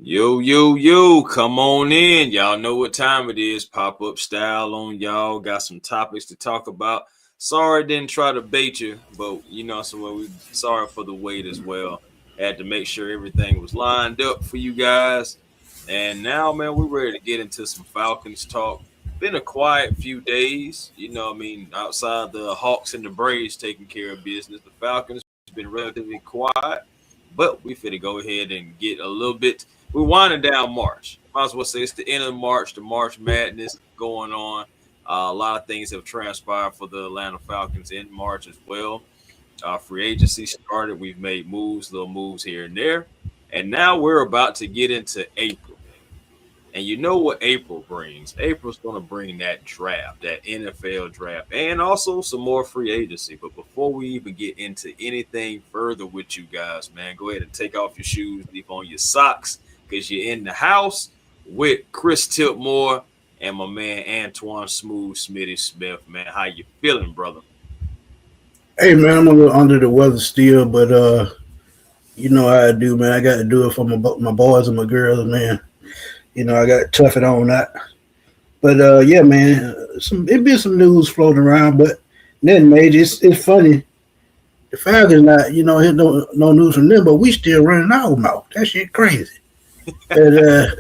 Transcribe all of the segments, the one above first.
Yo, come on in. Y'all know what time it is. Pop up style on y'all. Got some topics to talk about. Sorry, didn't try to bait you, but so we sorry for the wait as well. Had to make sure everything was lined up for you guys. And now, man, we're ready to get into some Falcons talk. Been a quiet few days, outside the Hawks and the Braves taking care of business. The Falcons been relatively quiet, but we finna go ahead and get a little bit. We're winding down March. Might as well say it's the end of March, the March Madness going on. A lot of things have transpired for the Atlanta Falcons in March as well. Free agency started. We've made little moves here and there. And now we're about to get into April. And you know what April brings? April's going to bring that draft, that NFL draft, and also some more free agency. But before we even get into anything further with you guys, man, go ahead and take off your shoes, leave on your socks, because you're in the house with Chris Tipmore and my man Antoine Smitty Smith. Man, how you feeling, brother? Hey, man, I'm a little under the weather still, but you know how I do, man. I got to do it for my boys and my girls, man. I got to tough it on that. But, yeah, man, it been some news floating around, but nothing major. It's funny. The Falcons not, no news from them, but we still running our mouth. That shit crazy. But,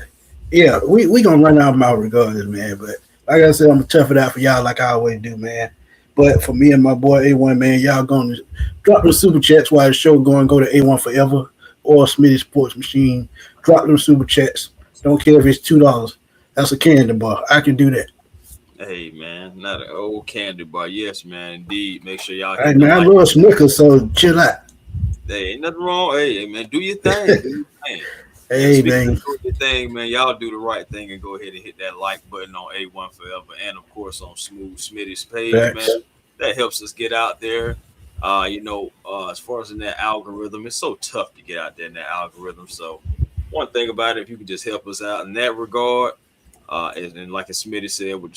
yeah, we going to run our mouth regardless, man. But like I said, I'm going to tough it out for y'all like I always do, man. But for me and my boy A1, man, y'all going to drop them super chats while the show go to A1 Forever or Smitty Sports Machine. Drop them super chats. Don't care if it's $2. That's a candy bar. I can do that. Hey, man, not an old candy bar. Yes, man, indeed. Make sure y'all. Hey, man, I love Snickers, so chill out. Hey, ain't nothing wrong. Hey, man, do your thing. Do your thing. Hey, man. Do your thing, man. Y'all do the right thing and go ahead and hit that like button on A1 Forever and, of course, on Smooth Smitty's page, man. That helps us get out there. As far as in that algorithm, it's so tough to get out there in that algorithm. So one thing about it, if you can just help us out in that regard, and like Smitty said with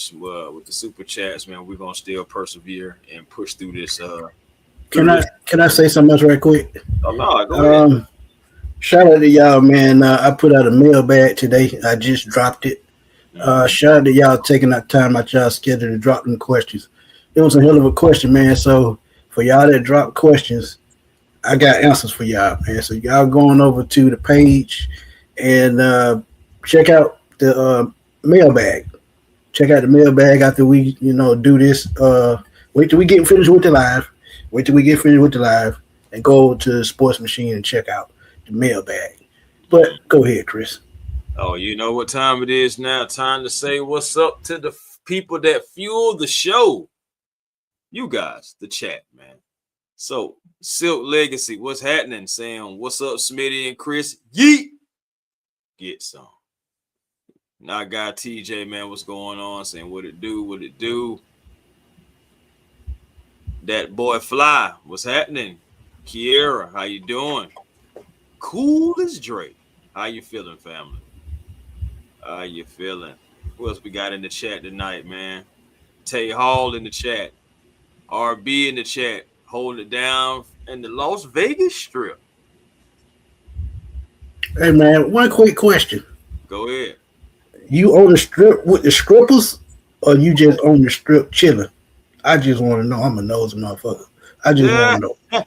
the super chats, man, we're gonna still persevere and push through this. Can I say something else right quick? Oh no, go ahead. Shout out to y'all, man. I put out a mailbag today. I just dropped it. Shout out to y'all taking that time out y'all schedule to drop them questions. It was a hell of a question, man. So for y'all that drop questions, I got answers for y'all, man. So y'all going over to the page and check out the mailbag. Check out the mailbag after we, do this. Wait till we get finished with the live. And go over to the Sports Machine and check out the mailbag. But go ahead, Chris. Oh, you know what time it is now. Time to say what's up to the people that fuel the show. You guys, the chat, man. So, Silk Legacy, what's happening? Saying, what's up, Smitty and Chris? Yeet! Get some. Now I got TJ, man, what's going on? Saying, what it do? That boy Fly, what's happening? Kiera, how you doing? Cool as Drake. How you feeling, family? How you feeling? Who else we got in the chat tonight, man? Tay Hall in the chat. RB in the chat. Holding it down in the Las Vegas Strip. Hey, man, one quick question. Go ahead. You on the strip with the strippers or you just on the strip chilling? I just want to know. I'm a nosy motherfucker. I just want to know.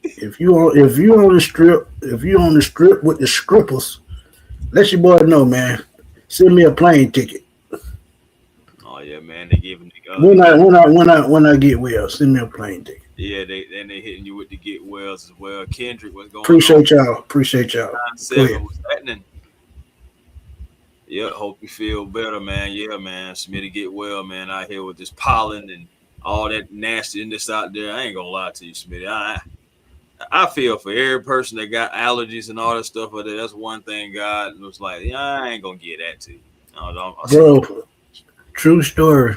If you on the strip with the strippers, let your boy know, man. Send me a plane ticket. Oh yeah, man. They giving when I get well, send me a plane ticket. Yeah, they hitting you with the get wells as well. Kendrick, what's going on? Appreciate y'all. 9-7, what's happening? Yeah, hope you feel better, man. Yeah, man. Smitty get well, man. Out here with this pollen and all that nastiness out there. I ain't gonna lie to you, Smitty. I feel for every person that got allergies and all that stuff. But that's one thing God was like, yeah, I ain't gonna get that to you. Bro, true story.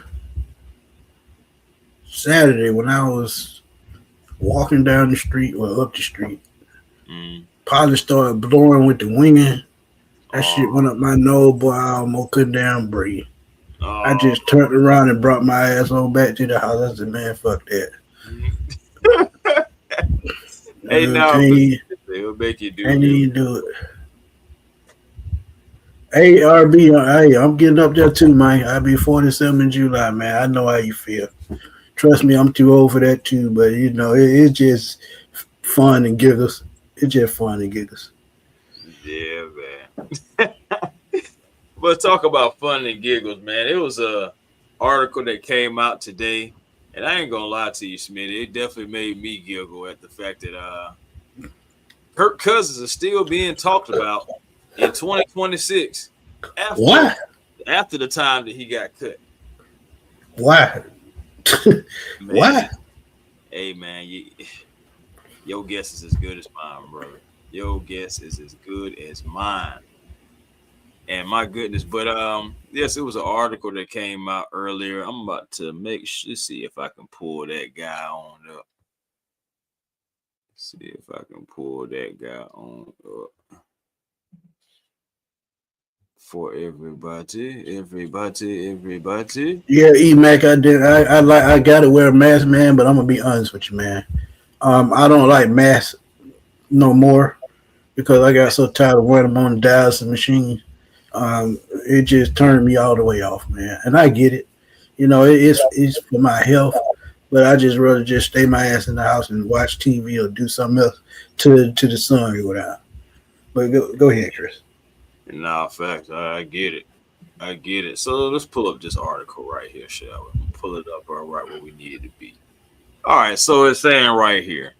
Saturday when I was walking down the street or up the street, pollen started blowing with the winging. That shit went up my nose, boy. I almost couldn't down breathe. I just turned around and brought my ass on back to the house. I said, man, fuck that. Hey, now it'll make you do And you. you do it. Hey, RB, hey, I'm getting up there too, man. I'll be 47 in July, man. I know how you feel. Trust me, I'm too old for that too, but it's just fun and giggles. It's just fun and giggles. Yeah, man. But talk about fun and giggles, man. It was a article that came out today, and I ain't gonna lie to you, Smitty. It definitely made me giggle at the fact that Kirk Cousins is still being talked about in 2026 Why? after the time that he got cut. Why? Man, Why? hey man, your guess is as good as mine, brother. Your guess is as good as mine. And my goodness, but yes, it was an article that came out earlier. I'm about to see if I can pull that guy on up. See if I can pull that guy on up for everybody. Yeah, E Mac, I did. I gotta wear a mask, man. But I'm gonna be honest with you, man. I don't like masks no more because I got so tired of wearing them on the dialysis machine. It just turned me all the way off, man. And I get it. It's for my health, but I just rather just stay my ass in the house and watch TV or do something else to the sun go down. But go ahead, Chris. Nah, fact, I get it. I get it. So let's pull up this article right here, shall we? Pull it up right where we need it to be. All right, so it's saying right here.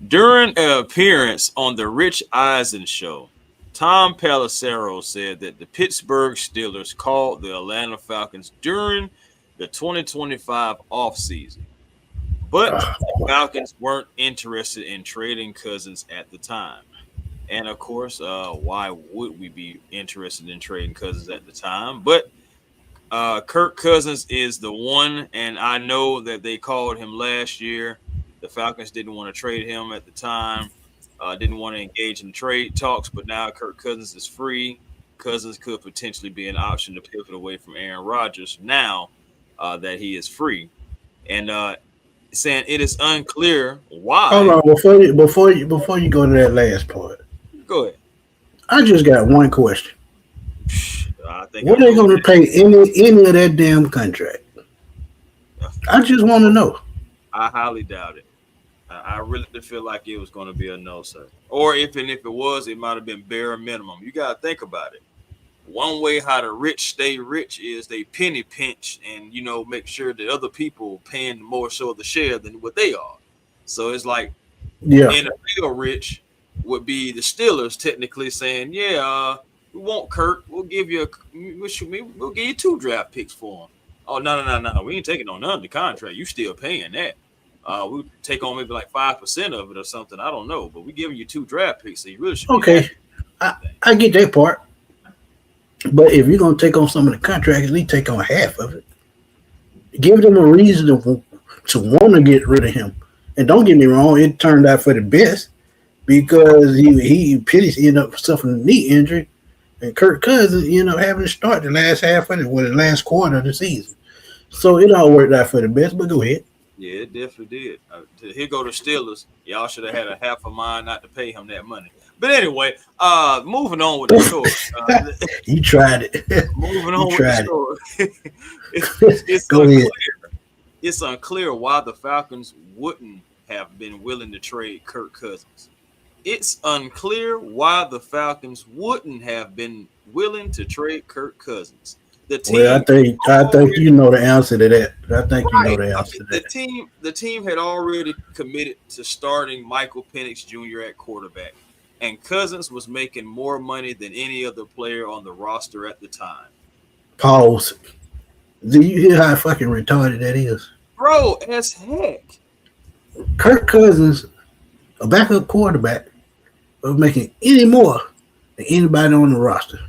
During an appearance on the Rich Eisen show, Tom Pelissero said that the Pittsburgh Steelers called the Atlanta Falcons during the 2025 offseason, but the Falcons weren't interested in trading Cousins at the time. And of course, why would we be interested in trading Cousins at the time? But Kirk Cousins is the one, and I know that they called him last year. The Falcons didn't want to trade him at the time, didn't want to engage in trade talks, but now Kirk Cousins is free. Cousins could potentially be an option to pivot away from Aaron Rodgers now that he is free. And saying it is unclear why. Hold on, before you go to that last part. Go ahead. I just got one question. I think what are they going to pay any of that damn contract? I just want to know. I highly doubt it. I really feel like it was going to be a no, sir. Or if it was, it might have been bare minimum. You got to think about it. One way how the rich stay rich is they penny pinch and, make sure that other people paying more so of the share than what they are. So it's like, NFL rich would be the Steelers technically saying, yeah, we want Kirk. We'll give you we'll give you 2 draft picks for him. Oh, no. We ain't taking on none of the contract. You still paying that. We'll take on maybe like 5% of it or something. I don't know. But we're giving you 2 draft picks, so you really should. Okay. I get that part. But if you're going to take on some of the contracts, at least take on half of it. Give them a reason to want to get rid of him. And don't get me wrong, it turned out for the best because he ended up suffering a knee injury. And Kirk Cousins, having to start the last half of it, the last quarter of the season. So it all worked out for the best, but go ahead. Yeah, it definitely did. Here go the Steelers. Y'all should have had a half a mind not to pay him that money. But anyway, moving on with the story. You tried it. Moving on with the story. It's go unclear. ahead. It's unclear why the Falcons wouldn't have been willing to trade Kirk Cousins. It's unclear why the Falcons wouldn't have been willing to trade Kirk Cousins. The team, I think you know the answer to that. I think you know the answer to that. The team had already committed to starting Michael Penix Jr. at quarterback, and Cousins was making more money than any other player on the roster at the time. Pause. Do you hear how fucking retarded that is? Bro, as heck. Kirk Cousins, a backup quarterback, was making any more than anybody on the roster.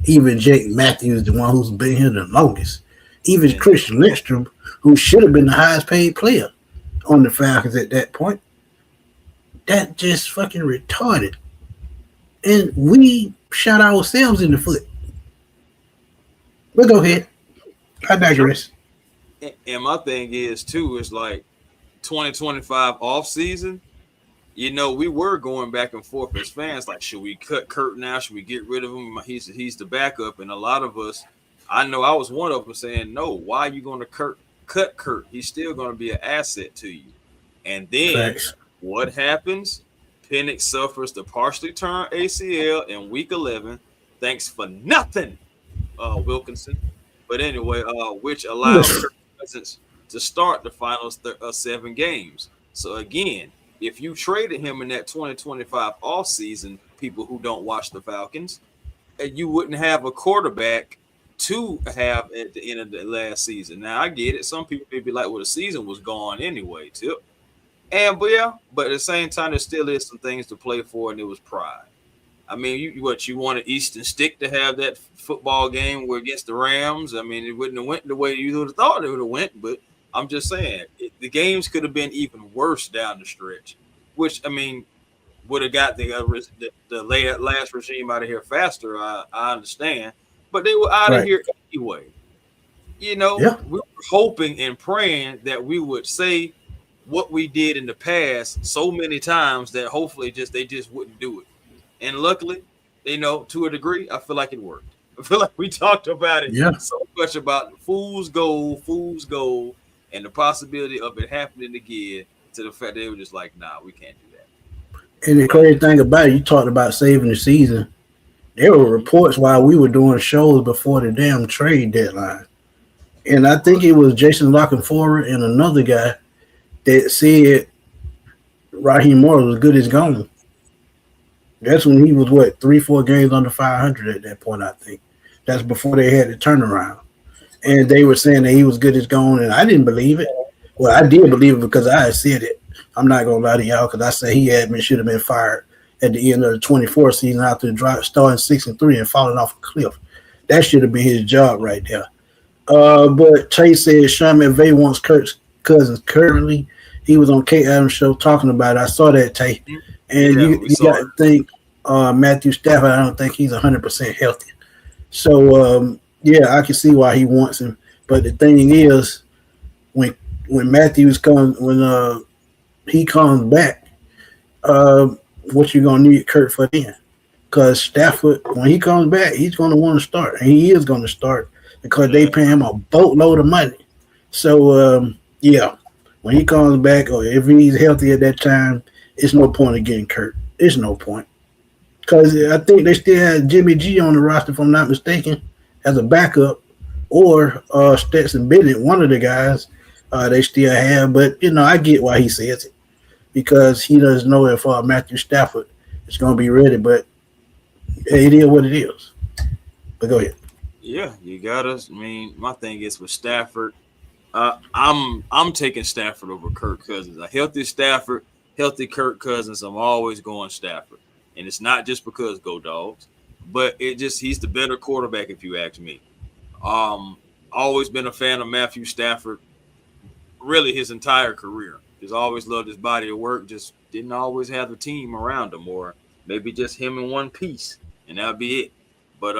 Even Jake Matthews, the one who's been here the longest. Even Christian Lindstrom, who should have been the highest paid player on the Falcons at that point. That just fucking retarded. And we shot ourselves in the foot. But go ahead. I digress. And my thing is, too, is like 2025 offseason, we were going back and forth as fans. Like, should we cut Kurt now? Should we get rid of him? He's the backup, and a lot of us, I know I was one of them saying, no. Why are you going to cut Kurt? He's still going to be an asset to you. And then Facts. what happens? Penix suffers the partially torn ACL in week 11. Thanks for nothing, Wilkinson. But anyway, which allowed Kirk Cousins to start the final 7 games. So again, if you traded him in that 2025 offseason, people who don't watch the Falcons, and you wouldn't have a quarterback to have at the end of the last season. Now I get it. Some people may be like, well, the season was gone anyway, too. But at the same time, there still is some things to play for, and it was pride. I mean, you wanted Easton Stick to have that football game where against the Rams. I mean, it wouldn't have went the way you would have thought it would have went, but I'm just saying the games could have been even worse down the stretch, which I mean would have got the last regime out of here faster. I understand, but they were out of Right. here anyway. Yeah. We were hoping and praying that we would say what we did in the past so many times that hopefully they just wouldn't do it. And luckily, to a degree, I feel like it worked. I feel like we talked about it Yeah. so much about fool's gold, and the possibility of it happening again to the fact they were just like, nah, we can't do that. And the crazy thing about it, you talked about saving the season. There were reports while we were doing shows before the damn trade deadline. And I think it was Jason Lockenfora and another guy that said Raheem Morris was good as gone. That's when he was 3-4 games under 500 at that point. I think that's before they had the turnaround, and they were saying that he was good as gone, and I didn't believe it. Well, I did believe it because I had said it. I'm not gonna lie to y'all because I said should have been fired at the end of the 24 season after starting 6-3 and falling off a cliff. That should have been his job right there. But Tay said Sean McVay wants Kirk's Cousins currently. He was on Kate Adams' show talking about it. I saw that, Tay. And Yeah, you got to think Matthew Stafford, I don't think he's 100% healthy. So, I can see why he wants him. But the thing is, when Matthews comes, when he comes back, what you going to need Kurt for then? Because Stafford, when he comes back, he's going to want to start. And he is going to start because they pay him a boatload of money. So, when he comes back or if he's healthy at that time, it's no point in getting Kurt. It's no point. Because I think they still had Jimmy G on the roster, if I'm not mistaken, as a backup, or Stetson Bennett, one of the guys they still have. But, I get why he says it. Because he doesn't know if Matthew Stafford is going to be ready. But it is what it is. But go ahead. Yeah, you got us. I mean, my thing is with Stafford, I'm taking Stafford over Kirk Cousins. A healthy Stafford, healthy Kirk Cousins. I'm always going Stafford, and it's not just because go Dogs, but he's the better quarterback if you ask me. Always been a fan of Matthew Stafford, really his entire career. Just always loved his body of work. Just didn't always have the team around him, or maybe just him in one piece, and that'd be it. But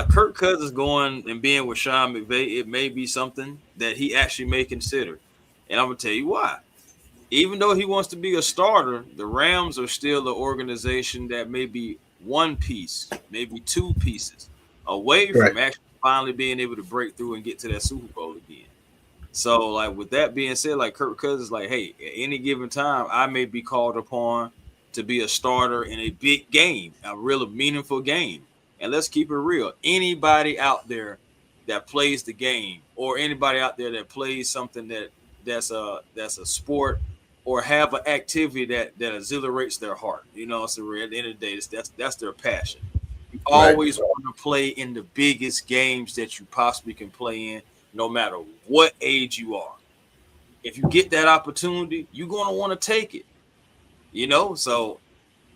Kirk Cousins going and being with Sean McVay, it may be something that he actually may consider. And I'm going to tell you why. Even though he wants to be a starter, the Rams are still an organization that may be one piece, maybe two pieces away from actually finally being able to break through and get to that Super Bowl again. So, like, with that being said, like, Kirk Cousins, like, hey, at any given time, I may be called upon to be a starter in a big game, a real meaningful game. And let's keep it real. Anybody out there that plays the game, or anybody out there that plays something that's a sport, or have an activity that exhilarates their heart, so at the end of the day, that's their passion. You always want to play in the biggest games that you possibly can play in, no matter what age you are. If you get that opportunity, you're going to want to take it. So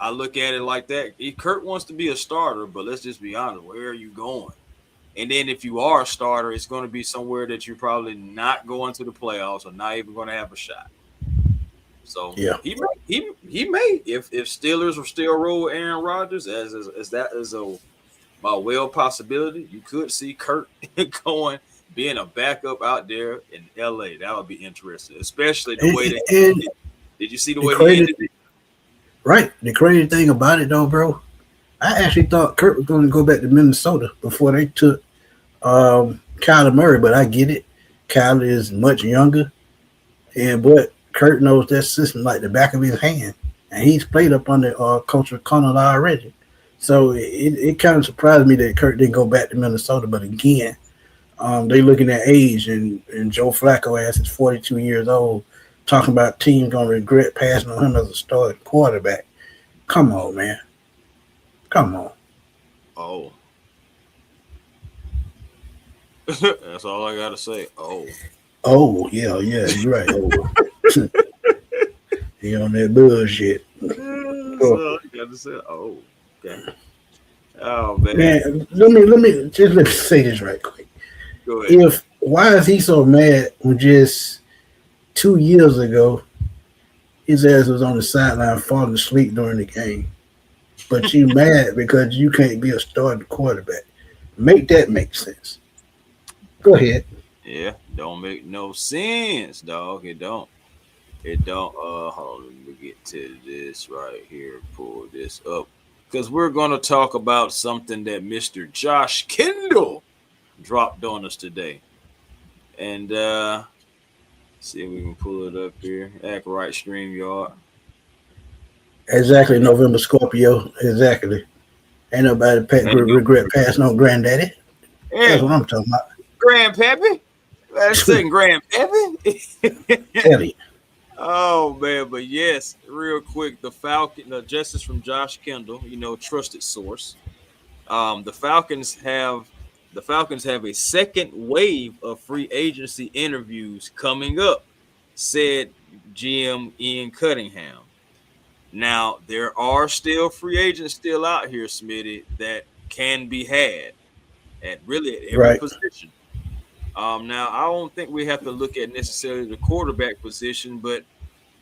I look at it like that. Kurt wants to be a starter, but let's just be honest. Where are you going? And then if you are a starter, it's going to be somewhere that you're probably not going to the playoffs or not even going to have a shot. So he may if Steelers are still roll Aaron Rodgers as that is a well possibility. You could see Kurt being a backup out there in LA. That would be interesting, especially the way that Did you see the The way he crazy, ended it? right? The crazy thing about it, though, bro, I actually thought Kurt was going to go back to Minnesota before they took Kyler Murray, but I get it. Kyler is much younger, but Kurt knows that system like the back of his hand, and he's played up under Coach O'Connell already. So it kind of surprised me that Kurt didn't go back to Minnesota. But again, they looking at age, and Joe Flacco ass is 42 years old, talking about teams gonna regret passing on him as a starting quarterback. Come on, man. Come on. Oh. That's all I gotta say. Oh. Oh, yeah, you're right. Oh. He on that bullshit. That's all I gotta say. Oh. Okay. Oh man. Man, let me say this right quick. Go ahead. Why is he so mad when just 2 years ago his ass was on the sideline falling asleep during the game? But you mad because you can't be a starting quarterback. Make that make sense. Go ahead. Yeah, don't make no sense, dog. It don't. It don't. Hold on, let me get to this right here. Pull this up. Because we're gonna talk about something that Mr. Josh Kendall dropped on us today. And see if we can pull it up here. Act right, StreamYard. Exactly, November Scorpio. Exactly. Ain't nobody regret passing on granddaddy. Yeah. That's what I'm talking about. Grandpappy. That's saying Grandpappy. Tell you. Oh man, but yes, real quick, the Falcon, justice from Josh Kendall, trusted source. The Falcons have a second wave of free agency interviews coming up, said GM Ian Cunningham. Now there are still free agents still out here, Smitty, that can be had at every position. Now I don't think we have to look at necessarily the quarterback position, but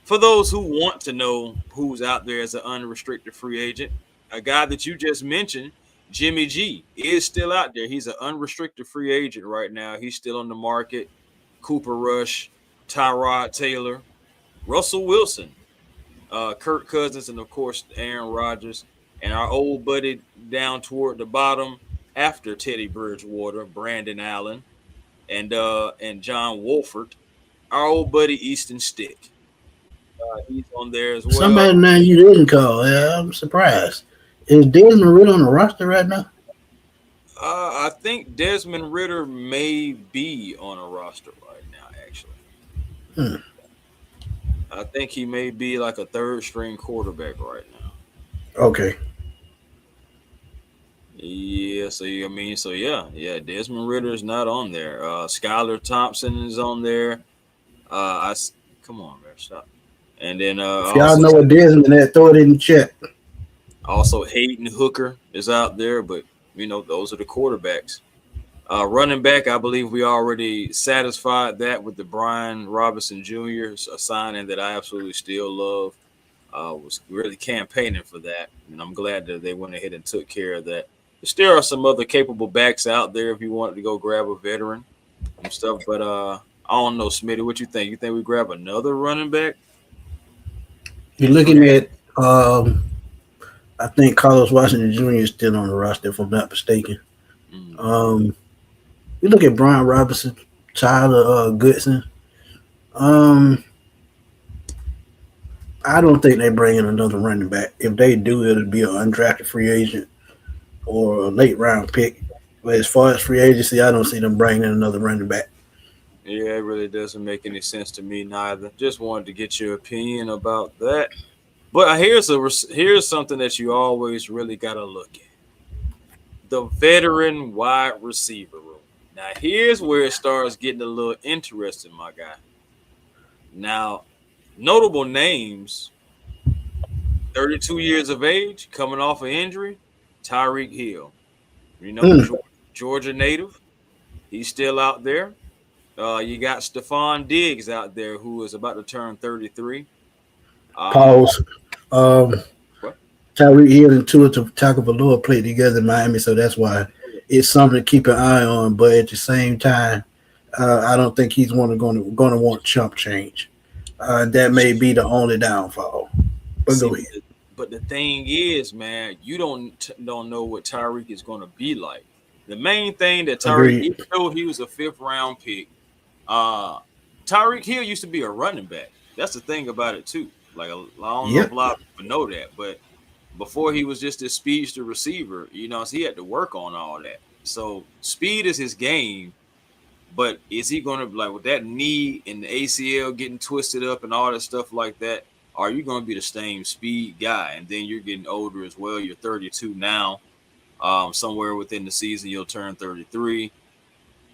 for those who want to know who's out there as an unrestricted free agent, a guy that you just mentioned, Jimmy G, is still out there. He's an unrestricted free agent right now. He's still on the market. Cooper Rush, Tyrod Taylor, Russell Wilson, Kirk Cousins, and of course Aaron Rodgers, and our old buddy down toward the bottom after Teddy Bridgewater, Brandon Allen, and John Wolford, our old buddy Easton Stick. He's on there as well. Somebody now you didn't call. Yeah, I'm surprised. Is Desmond Ritter on the roster right now? I think Desmond Ritter may be on a roster right now, actually. I think he may be like a third string quarterback right now. Okay. Yeah, yeah, Desmond Ritter is not on there. Skylar Thompson is on there. Come on, man, stop. And then if y'all know what Desmond is, throw it in the chat. Also, Hayden Hooker is out there, but those are the quarterbacks. Running back, I believe we already satisfied that with the Brian Robinson Jr. signing that I absolutely still love. Was really campaigning for that, and I'm glad that they went ahead and took care of that. There still are some other capable backs out there if you wanted to go grab a veteran and stuff, but I don't know, Smitty, what you think? You think we grab another running back? You're looking at, I think Carlos Washington Jr. is still on the roster, if I'm not mistaken. You look at Brian Robinson, Tyler Goodson. I don't think they bring in another running back. If they do, it'll be an undrafted free agent or a late round pick. But as far as free agency, I don't see them bringing in another running back. Yeah, it really doesn't make any sense to me neither. Just wanted to get your opinion about that. But here's something that you always really got to look at. The veteran wide receiver room. Now, here's where it starts getting a little interesting, my guy. Now, notable names, 32 years of age, coming off an injury, Tyreek Hill. Georgia native. He's still out there. You got Stephon Diggs out there who is about to turn 33. Pause. Tyreek Hill and Tua Tagovailoa played together in Miami, so that's why it's something to keep an eye on. But at the same time, I don't think he's going to want chump change. That may be the only downfall. But See, go ahead. but the thing is, man, you don't know what Tyreek is going to be like. The main thing that Tyreek, Agreed. even though he was a fifth round pick, uh, Tyreek Hill used to be a running back. That's the thing about it too. Like I don't know if Yep. a lot of people know that, but before he was just this speedster receiver, so he had to work on all that. So speed is his game, but is he going to like with that knee and the ACL getting twisted up and all that stuff like that? Are you going to be the same speed guy? And then you're getting older as well. You're 32 now. Somewhere within the season, you'll turn 33.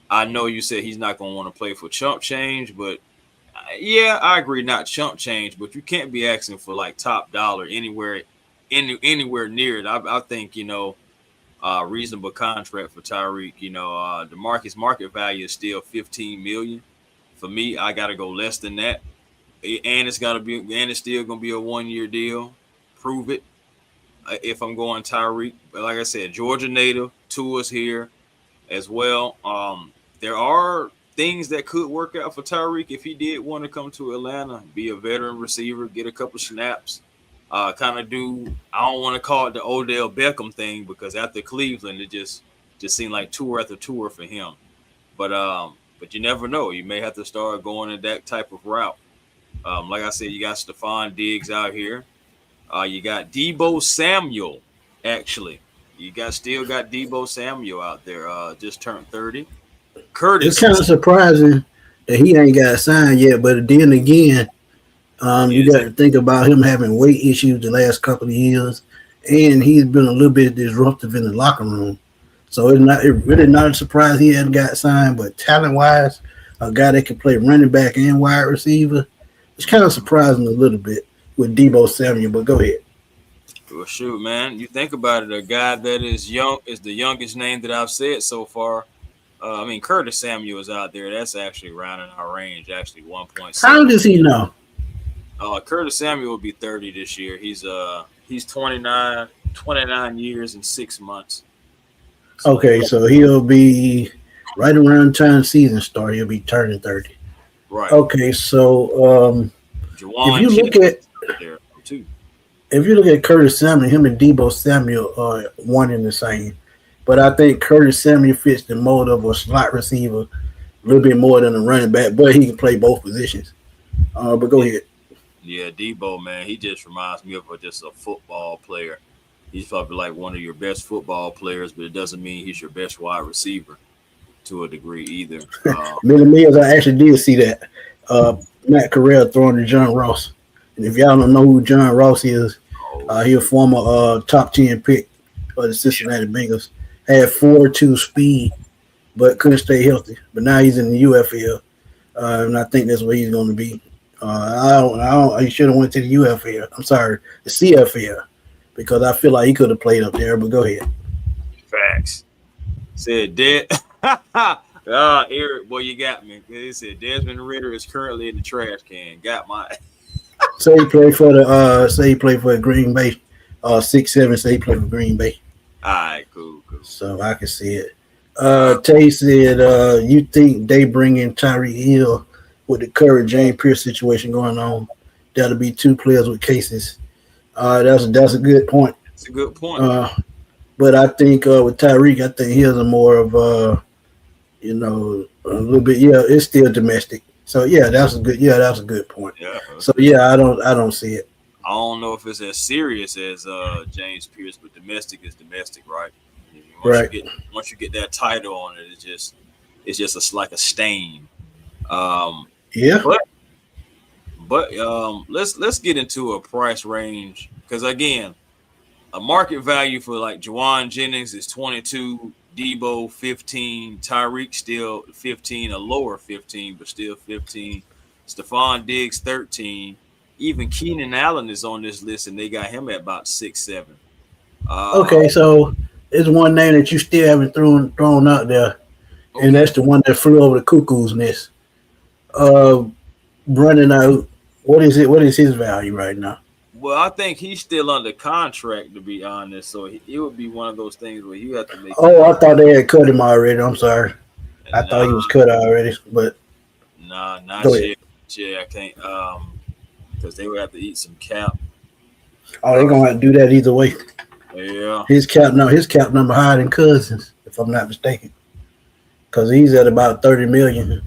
I know you said he's not going to want to play for chump change, but yeah, I agree, not chump change, but you can't be asking for like top dollar anywhere near it. I think reasonable contract for Tyreek. The market value is still 15 million. For me, I got to go less than that, and it's still gonna be a 1 year deal. Prove it. If I'm going Tyreek, but like I said, Georgia native, Tua's here as well. There are things that could work out for Tyreek if he did want to come to Atlanta, be a veteran receiver, get a couple snaps, kind of do. I don't want to call it the Odell Beckham thing because after Cleveland, it just seemed like tour after tour for him. But you never know. You may have to start going in that type of route. Like I said, you got Stephon Diggs out here. You got Debo Samuel. Actually, still got Debo Samuel out there. Just turned 30. It's Curtis. kind of surprising that he ain't got signed yet, but then again, you Yes. got to think about him having weight issues the last couple of years, and he's been a little bit disruptive in the locker room. So it really not a surprise he hadn't got signed. But talent wise, a guy that can play running back and wide receiver, it's kind of surprising a little bit with Debo Samuel. But go ahead. Well, shoot, man. You think about it, a guy that is young is the youngest name that I've said so far. Curtis Samuel is out there. That's actually around in our range, actually How 1.7. does he know? Curtis Samuel will be 30 this year. He's 29 years and 6 months. So Okay, so he'll be right around the time the season start. He'll be turning 30. right. Okay, so if Juwan you look Jennings at is out there too. Curtis Samuel, him and Debo Samuel are one and the same. But I think Curtis Samuel fits the mold of a slot receiver a little bit more than a running back, but he can play both positions. But go Yeah, ahead. yeah, Debo, man, he just reminds me of just a football player. He's probably like one of your best football players, but it doesn't mean he's your best wide receiver to a degree either. Many Mills, I actually did see that. Matt Corral throwing to John Ross. And if y'all don't know who John Ross is, Oh, he a former top 10 pick for the Cincinnati Bengals. Had 4.2 speed, but couldn't stay healthy. But now he's in the UFL, and I think that's where he's going to be. He should have went to the UFL. I'm sorry, the CFL, because I feel like he could have played up there. But go ahead. facts. Said dead. Eric, boy, you got me. He said Desmond Ritter is currently in the trash can. Got my. Say he played for the Green Bay. 6'7", say he played for Green Bay. All right, cool. So I can see it. Tay said, you think they bring in Tyreek Hill with the current James Pierce situation going on? That'll be two players with cases. That's a good point. That's a good point. But I think with Tyreek, I think Hill's a more of a little bit. Yeah, it's still domestic. So yeah, that's a good point. Yeah. So yeah, I don't see it. I don't know if it's as serious as James Pierce, but domestic is domestic, right? Right. Once you get that title on it, it's just like a stain. Yeah. But let's get into a price range because again, a market value for like Juwan Jennings is 22, Debo 15, Tyreek still 15, a lower 15, but still 15. Stephon Diggs 13. Even Keenan Allen is on this list, and they got him at about 6-7. Okay, so there's one name that you still haven't thrown out there, and that's the one that flew over the cuckoo's nest. Running out, what is it? What is his value right now? Well, I think he's still under contract, to be honest. So it would be one of those things where you have to make. Oh, I thought they had cut him already. I'm sorry. I thought he was cut already, but Nah, not go yet. ahead. Yeah, I can't. because they would have to eat some cap. Oh, they're gonna have to do that either way. Yeah. His cap number higher than Cousins, if I'm not mistaken, because he's at about 30 million.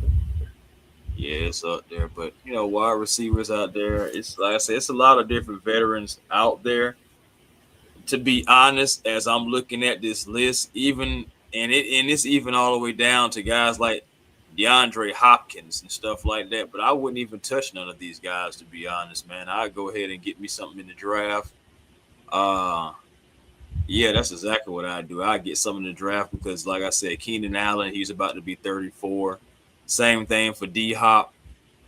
Yeah, it's up there. But wide receivers out there, it's like I said, it's a lot of different veterans out there. To be honest, as I'm looking at this list, it's even all the way down to guys like DeAndre Hopkins and stuff like that. But I wouldn't even touch none of these guys, to be honest, man. I'd go ahead and get me something in the draft. Yeah, that's exactly what I do. I get something in the draft because, like I said, Keenan Allen, he's about to be 34. Same thing for D Hop,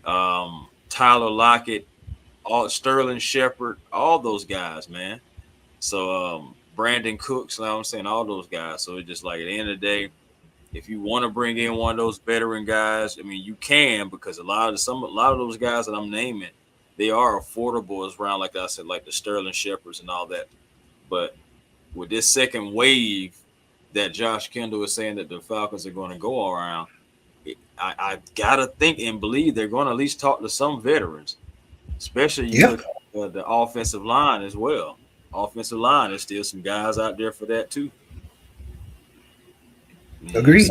Tyler Lockett, Sterling Shepard, all those guys, man. So Brandon Cooks, you know what I'm saying, all those guys. So it's just like at the end of the day, if you want to bring in one of those veteran guys, I mean, you can, because a lot of those guys that I'm naming, they are affordable as around, like I said, like the Sterling Shepards and all that. But with this second wave that Josh Kendall is saying that the Falcons are going to go around, I gotta think and believe they're going to at least talk to some veterans, especially look at the offensive line as well. Offensive line, there's still some guys out there for that too. Agreed.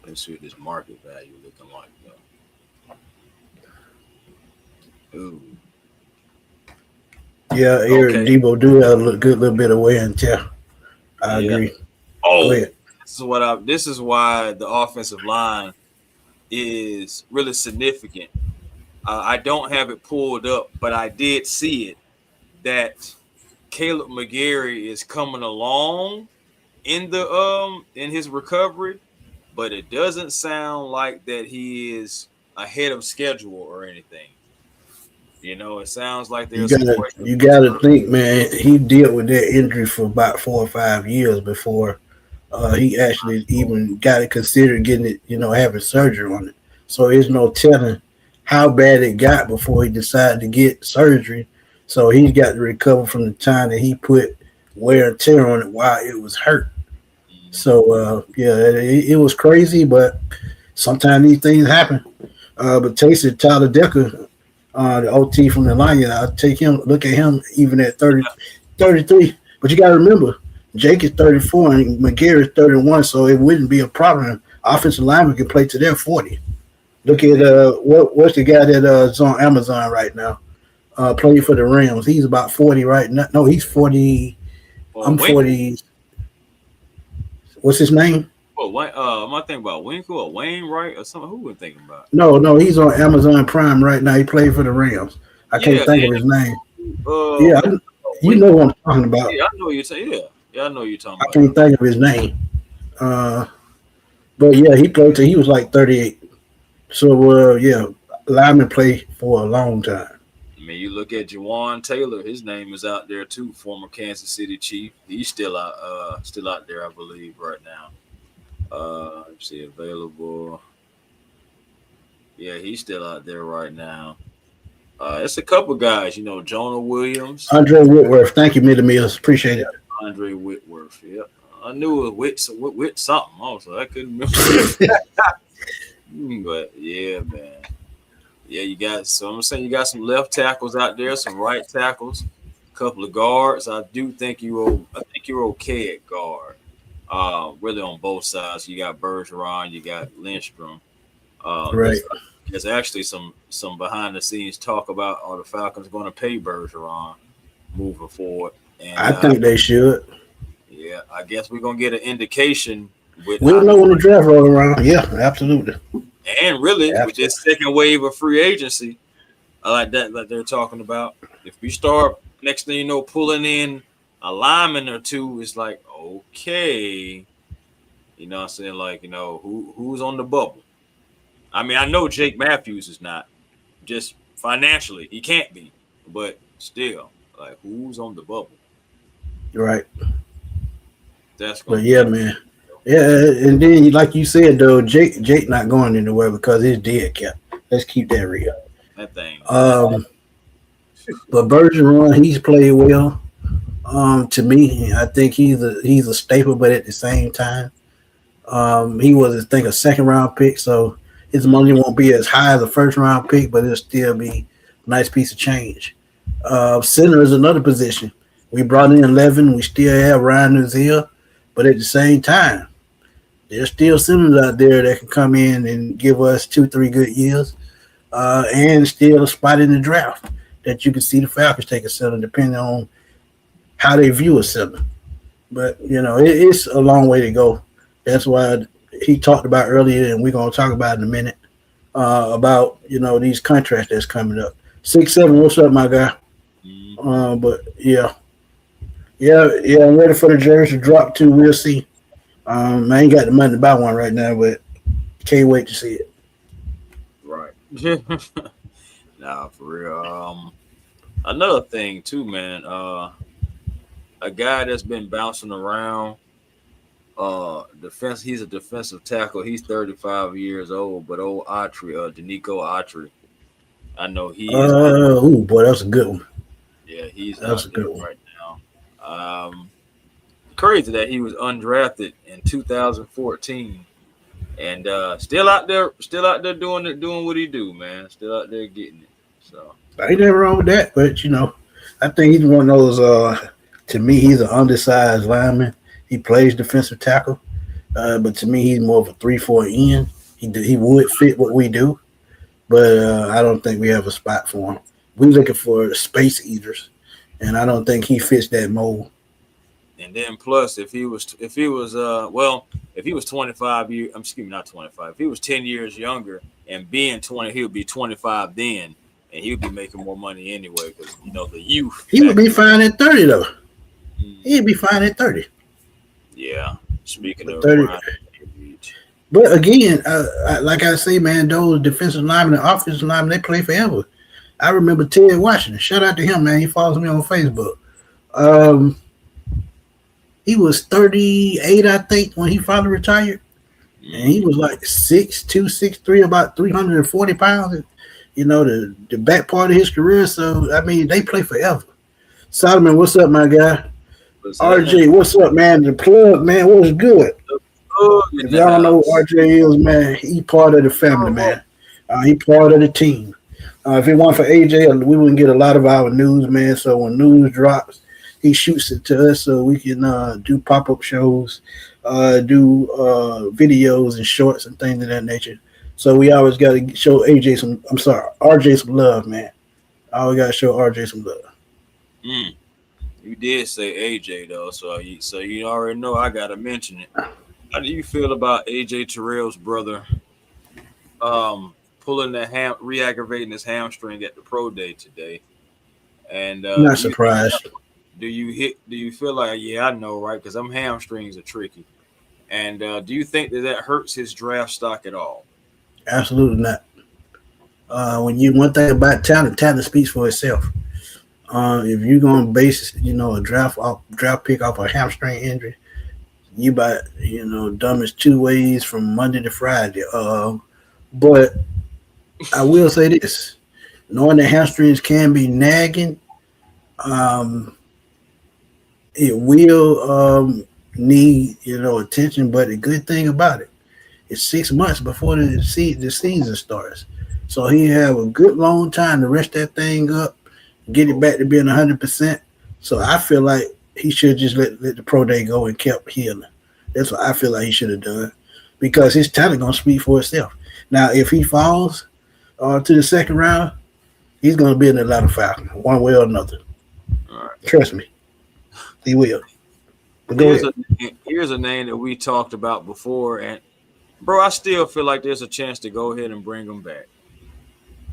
Let's see what this market value looking like though. Ooh. Yeah, Eric Debo do have a good little bit of wear and tear. I agree. Oh, this is why the offensive line is really significant. I don't have it pulled up, but I did see it that Caleb McGarry is coming along in his recovery, but it doesn't sound like that he is ahead of schedule or anything. It sounds like there's you gotta think, man. He dealt with that injury for about 4 or 5 years before he actually even got it considered getting it, having surgery on it. So there's no telling how bad it got before he decided to get surgery. So he's got to recover from the time that he put wear and tear on it while it was hurt. So it was crazy, but sometimes these things happen. But tasted Tyler Decker, the OT from the Lions, I'll take him, look at him even at 33. But you got to remember, Jake is 34 and McGarry is 31, so it wouldn't be a problem. Offensive lineman can play to their 40. Look at what's the guy that's on Amazon right now? Playing for the Rams. He's about 40 right now. No, he's 40. I'm 40. What's his name? Well, am I thinking about Winkle or Wayne, right? Or something? Who we thinking about? No, he's on Amazon Prime right now. He played for the Rams. I can't think of his name. You know what I'm talking about. Yeah, I know you're saying. Yeah, I know you're talking about. I can't think of his name. But yeah, he played till he was like 38. So linemen play for a long time. I mean, you look at Jawan Taylor. His name is out there too. Former Kansas City Chief. He's still out there, I believe, right now. Let's see, available. Yeah, he's still out there right now. It's a couple guys, Jonah Williams, Andre Whitworth. Thank you, Mid Mills. Appreciate it. Andre Whitworth. Yeah, I knew it was with something also. I couldn't remember. But yeah, man. Yeah, you got some left tackles out there, some right tackles, a couple of guards. I think you're okay at guard. Really on both sides. You got Bergeron, you got Lindstrom. Right. There's actually some behind the scenes talk about are the Falcons going to pay Bergeron moving forward. And I think they should. Yeah, I guess we're gonna get an indication. We'll know when the draft rolls around. Yeah, absolutely. And really, with this second wave of free agency, I like that they're talking about. If we start, next thing you know, pulling in a lineman or two, it's like, okay, I'm saying, like, who's on the bubble? I mean, I know Jake Matthews is not, just financially, he can't be, but still, like, who's on the bubble? Right. But yeah, man. Yeah, and then like you said though, Jake not going anywhere because he's dead cap. Let's keep that real. That thing. But Bergeron, he's played well. To me, I think he's a staple, but at the same time, he was, I think, a second round pick, so his money won't be as high as a first round pick, but it'll still be Nice piece of change. Center is another position. We brought in 11. We still have Ryan Nuzil, but at the same time, there's still centers out there that can come in and give us 2-3 good years, and still a spot in the draft that you can see the Falcons take a center depending on how they view a center. But it's a long way to go. That's why he talked about earlier, and we're gonna talk about in a minute about these contracts that's coming up. 6-7, what's up, my guy? But yeah, I'm ready for the jersey to drop too. We'll see. I ain't got the money to buy one right now, but can't wait to see it. Right. Nah, for real. Another thing too, man. A guy that's been bouncing around. Defense. He's a defensive tackle. He's 35 years old, but old Autry, Danico Autry. I know he is. Oh boy, that's a good one. Yeah, that's a good one right now. Crazy that he was undrafted in 2014, and still out there doing what he do, man. Still out there getting it. So ain't nothing wrong with that, but I think he's one of those. To me, he's an undersized lineman. He plays defensive tackle, but to me, he's more of a 3-4 end. He would fit what we do, but I don't think we have a spot for him. We're looking for space eaters, and I don't think he fits that mold. And then plus, if he was 25 years, not 25. If he was 10 years younger and being 20, he would be 25 then, and he would be making more money anyway because the youth. He would be fine at 30 though. He'd be fine at 30. Yeah, speaking of 30. But again, like I say, man, those defensive linemen and offensive linemen, they play forever. I remember Ted Washington. Shout out to him, man. He follows me on Facebook. He was 38, I think, when he finally retired. And he was like 6'2", 6'3", about 340 pounds. The back part of his career. So, I mean, they play forever. Solomon, what's up, my guy? RJ, what's up, man? The plug, man, what's good? If y'all don't know who RJ is, man, he part of the family, man. He part of the team. If it weren't for AJ, we wouldn't get a lot of our news, man. So when news drops, he shoots it to us so we can do pop-up shows, do videos and shorts and things of that nature. So we always got to show RJ some love, man. I always got to show RJ some love. You did say AJ though, so you already know I gotta mention it. How do you feel about AJ Terrell's brother re-aggravating his hamstring at the pro day today? And not surprised. Do you feel like, yeah, I know, right? Because them hamstrings are tricky. And do you think that hurts his draft stock at all? Absolutely not. One thing about talent speaks for itself. If you're gonna base, a draft pick off a hamstring injury, you buy, dumbest 2 ways from Monday to Friday. But I will say this: knowing that hamstrings can be nagging, it will need attention. But the good thing about it, it's 6 months before the season starts, so he have a good long time to rest that thing up. Get it back to being 100%. So I feel like he should just let the pro day go and kept healing. That's what I feel like he should have done, because his talent gonna speak for itself. Now, if he falls to the second round, he's gonna be in the Atlanta Falcons one way or another. All right. Trust me, he will. But here's a name that we talked about before, and bro, I still feel like there's a chance to go ahead and bring him back.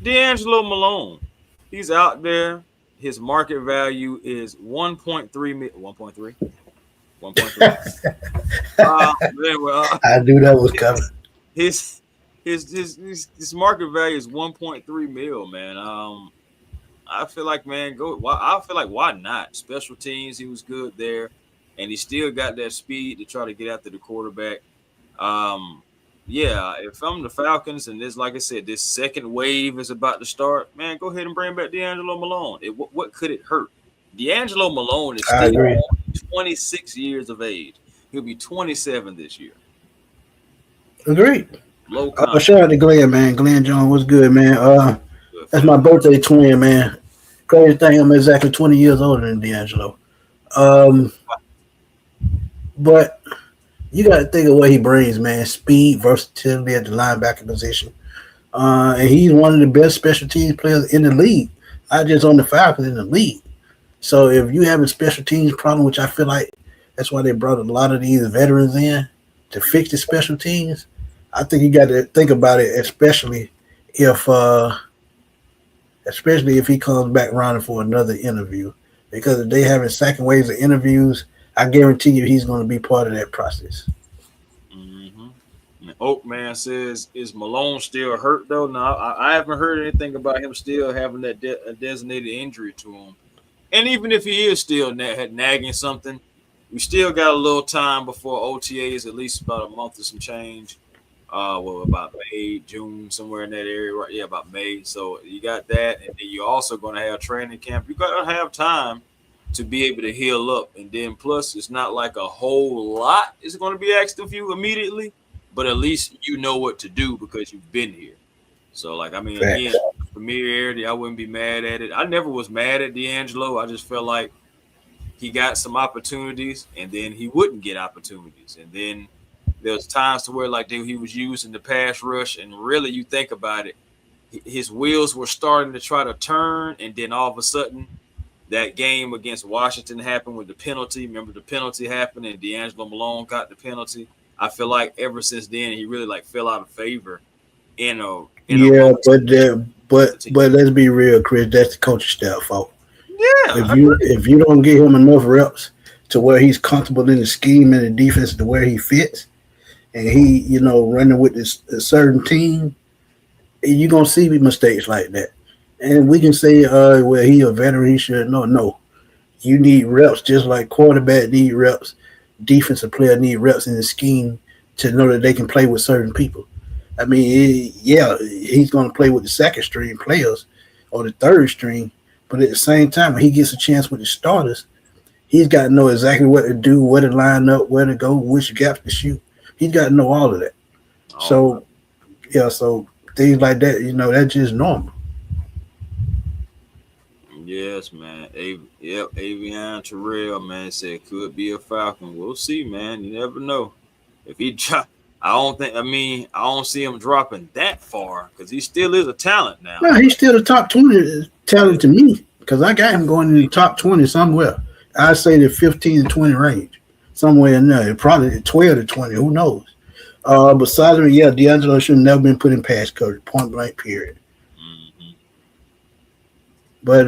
D'Angelo Malone. He's out there. His market value is 1.3 million. 1.3. 1.3. I knew that was coming. His market value is 1.3 mil, man. I feel like, man, why not? Special teams, he was good there, and he still got that speed to try to get after the quarterback. Yeah, if I'm the Falcons and like I said, this second wave is about to start, man, go ahead and bring back D'Angelo Malone. What could it hurt? D'Angelo Malone is still 26 years of age. He'll be 27 this year. Agreed. Low shout out to Glenn, man. Glenn Jones, what's good, man? That's my birthday twin, man. Crazy thing, I'm exactly 20 years older than D'Angelo. Um, but you got to think of what he brings, man. Speed, versatility at the linebacker position. And he's one of the best special teams players in the league, not just on the Falcons, in the league. So if you have a special teams problem, which I feel like that's why they brought a lot of these veterans in to fix the special teams, I think you got to think about it, especially if he comes back running for another interview. Because if they having second waves of interviews, I guarantee you he's going to be part of that process. Mm-hmm. Oakman says, is Malone still hurt, though? No, I haven't heard anything about him still having that a designated injury to him. And even if he is still nagging something, we still got a little time before OTAs, at least about a month or some change. About May, June, somewhere in that area, right? Yeah, about May. So you got that, and then you're also going to have training camp. You got to have time to be able to heal up, and then plus, it's not like a whole lot is going to be asked of you immediately, but at least you know what to do because you've been here. So, like, I mean, again, familiarity, I wouldn't be mad at it. I never was mad at D'Angelo. I just felt like he got some opportunities, and then he wouldn't get opportunities, and then there's times to where like he was using the pass rush, and really you think about it, his wheels were starting to try to turn, and then all of a sudden that game against Washington happened with the penalty. Remember the penalty happened, and D'Angelo Malone got the penalty. I feel like ever since then he really like fell out of favor. But let's be real, Chris. That's the coaching staff fault. Yeah, if you don't give him enough reps to where he's comfortable in the scheme and the defense to where he fits, and he, running with a certain team, you're going to see mistakes like that. And we can say, well, he a veteran, he should know. No. You need reps just like quarterback need reps, defensive player need reps in the scheme to know that they can play with certain people. I mean, he's going to play with the second string players or the third string, but at the same time, when he gets a chance with the starters, he's got to know exactly what to do, where to line up, where to go, which gaps to shoot. He's got to know all of that. So things like that, that's just normal. Yes, man. Avion Terrell, man, said could be a Falcon. We'll see, man. You never know. If he drop, I don't see him dropping that far because he still is a talent now. No, he's still the top 20 talent to me because I got him going in the top 20 somewhere. I'd say the 15 to 20 range. Somewhere in there, probably 12 to 20, who knows? Besides him, D'Angelo should have never been put in pass coverage, point blank, period. Mm-hmm. But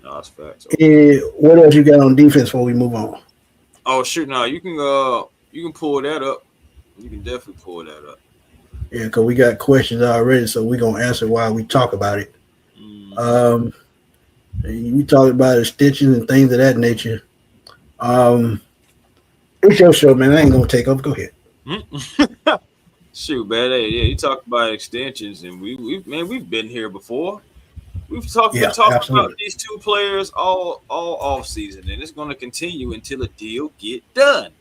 that's facts. What else you got on defense before we move on? Oh, shoot, no, you can pull that up. You can definitely pull that up. Yeah, because we got questions already, so we're going to answer while we talk about it. Mm-hmm. We talked about extensions and things of that nature. It's your show, man. I ain't gonna take over. Go ahead. Shoot, man. Hey, you talk about extensions, and we've been here before. We've talked about these two players all off season, and it's going to continue until a deal get done.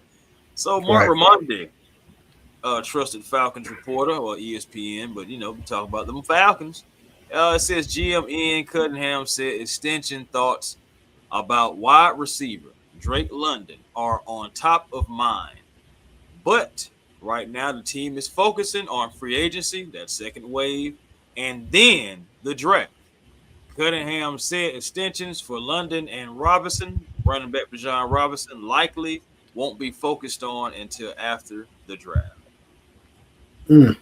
So Mark Raimondi, trusted Falcons reporter or ESPN, but we talk about them Falcons. It says GM Ian Cunningham said extension thoughts about wide receiver Drake London are on top of mind. But right now the team is focusing on free agency, that second wave, and then the draft. Cunningham said extensions for London and Robinson, running back Bijan Robinson, likely won't be focused on until after the draft. But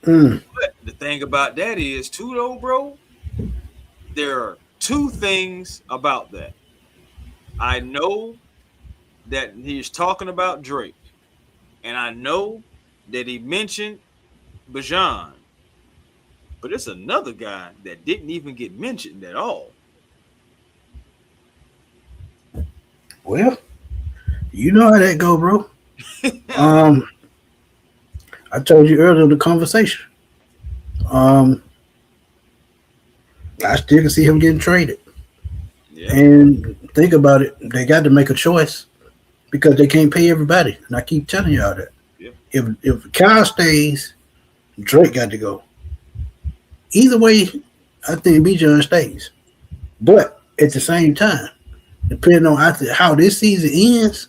the thing about that is, too, though, bro, there are two things about that. I know that he's talking about Drake, and I know that he mentioned Bijan, but it's another guy that didn't even get mentioned at all. Well, you know how that go, bro. I told you earlier in the conversation. I still can see him getting traded. Yeah. And think about it, they got to make a choice because they can't pay everybody. And I keep telling y'all that. Yeah. If Kyle stays, Drake got to go. Either way, I think Bijan stays. But at the same time, depending on how this season ends,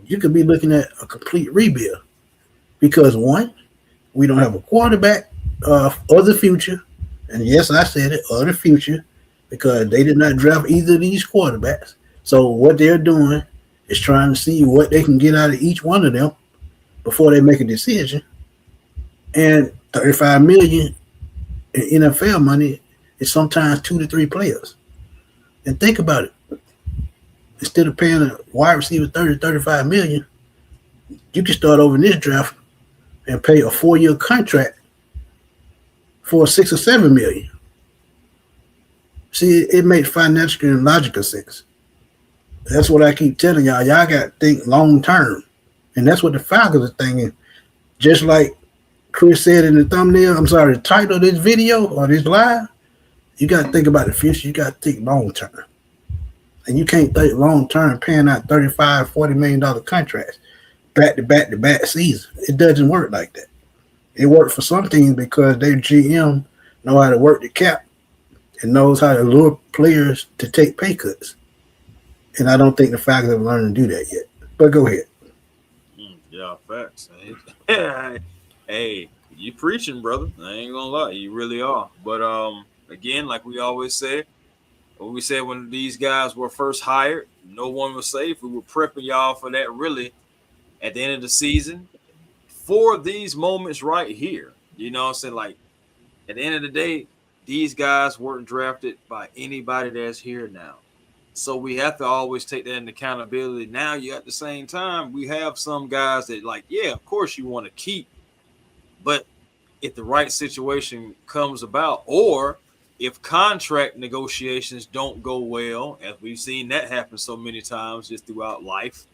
you could be looking at a complete rebuild. Because one, we don't have a quarterback of the future. And yes, I said it, of the future, because they did not draft either of these quarterbacks. So what they're doing is trying to see what they can get out of each one of them before they make a decision. And 35 million in NFL money is sometimes 2 to 3 players. And think about it. Instead of paying a wide receiver 30, 35 million, you can start over in this draft and pay a 4-year contract for 6 or 7 million. See, it makes financial and logical sense. That's what I keep telling y'all. Y'all got to think long term. And that's what the Falcons are thinking. Just like Chris said in the thumbnail, the title of this video or this live, you got to think about the future. You got to think long term. And you can't think long term paying out $35, $40 million contracts back to back season. It doesn't work like that. It worked for some teams because their GM know how to work the cap and knows how to lure players to take pay cuts. And I don't think the Falcons have learned to do that yet. But go ahead. Yeah, facts. Hey, you preaching, brother. I ain't gonna lie, you really are. But again, like we always say, when these guys were first hired, no one was safe. We were prepping y'all for that really at the end of the season for these moments right here. You know what I'm saying? Like, at the end of the day, these guys weren't drafted by anybody that's here now. So we have to always take that into accountability. Now, you at the same time, we have some guys that, like, yeah, of course you want to keep, but if the right situation comes about, or if contract negotiations don't go well, as we've seen that happen so many times just throughout life,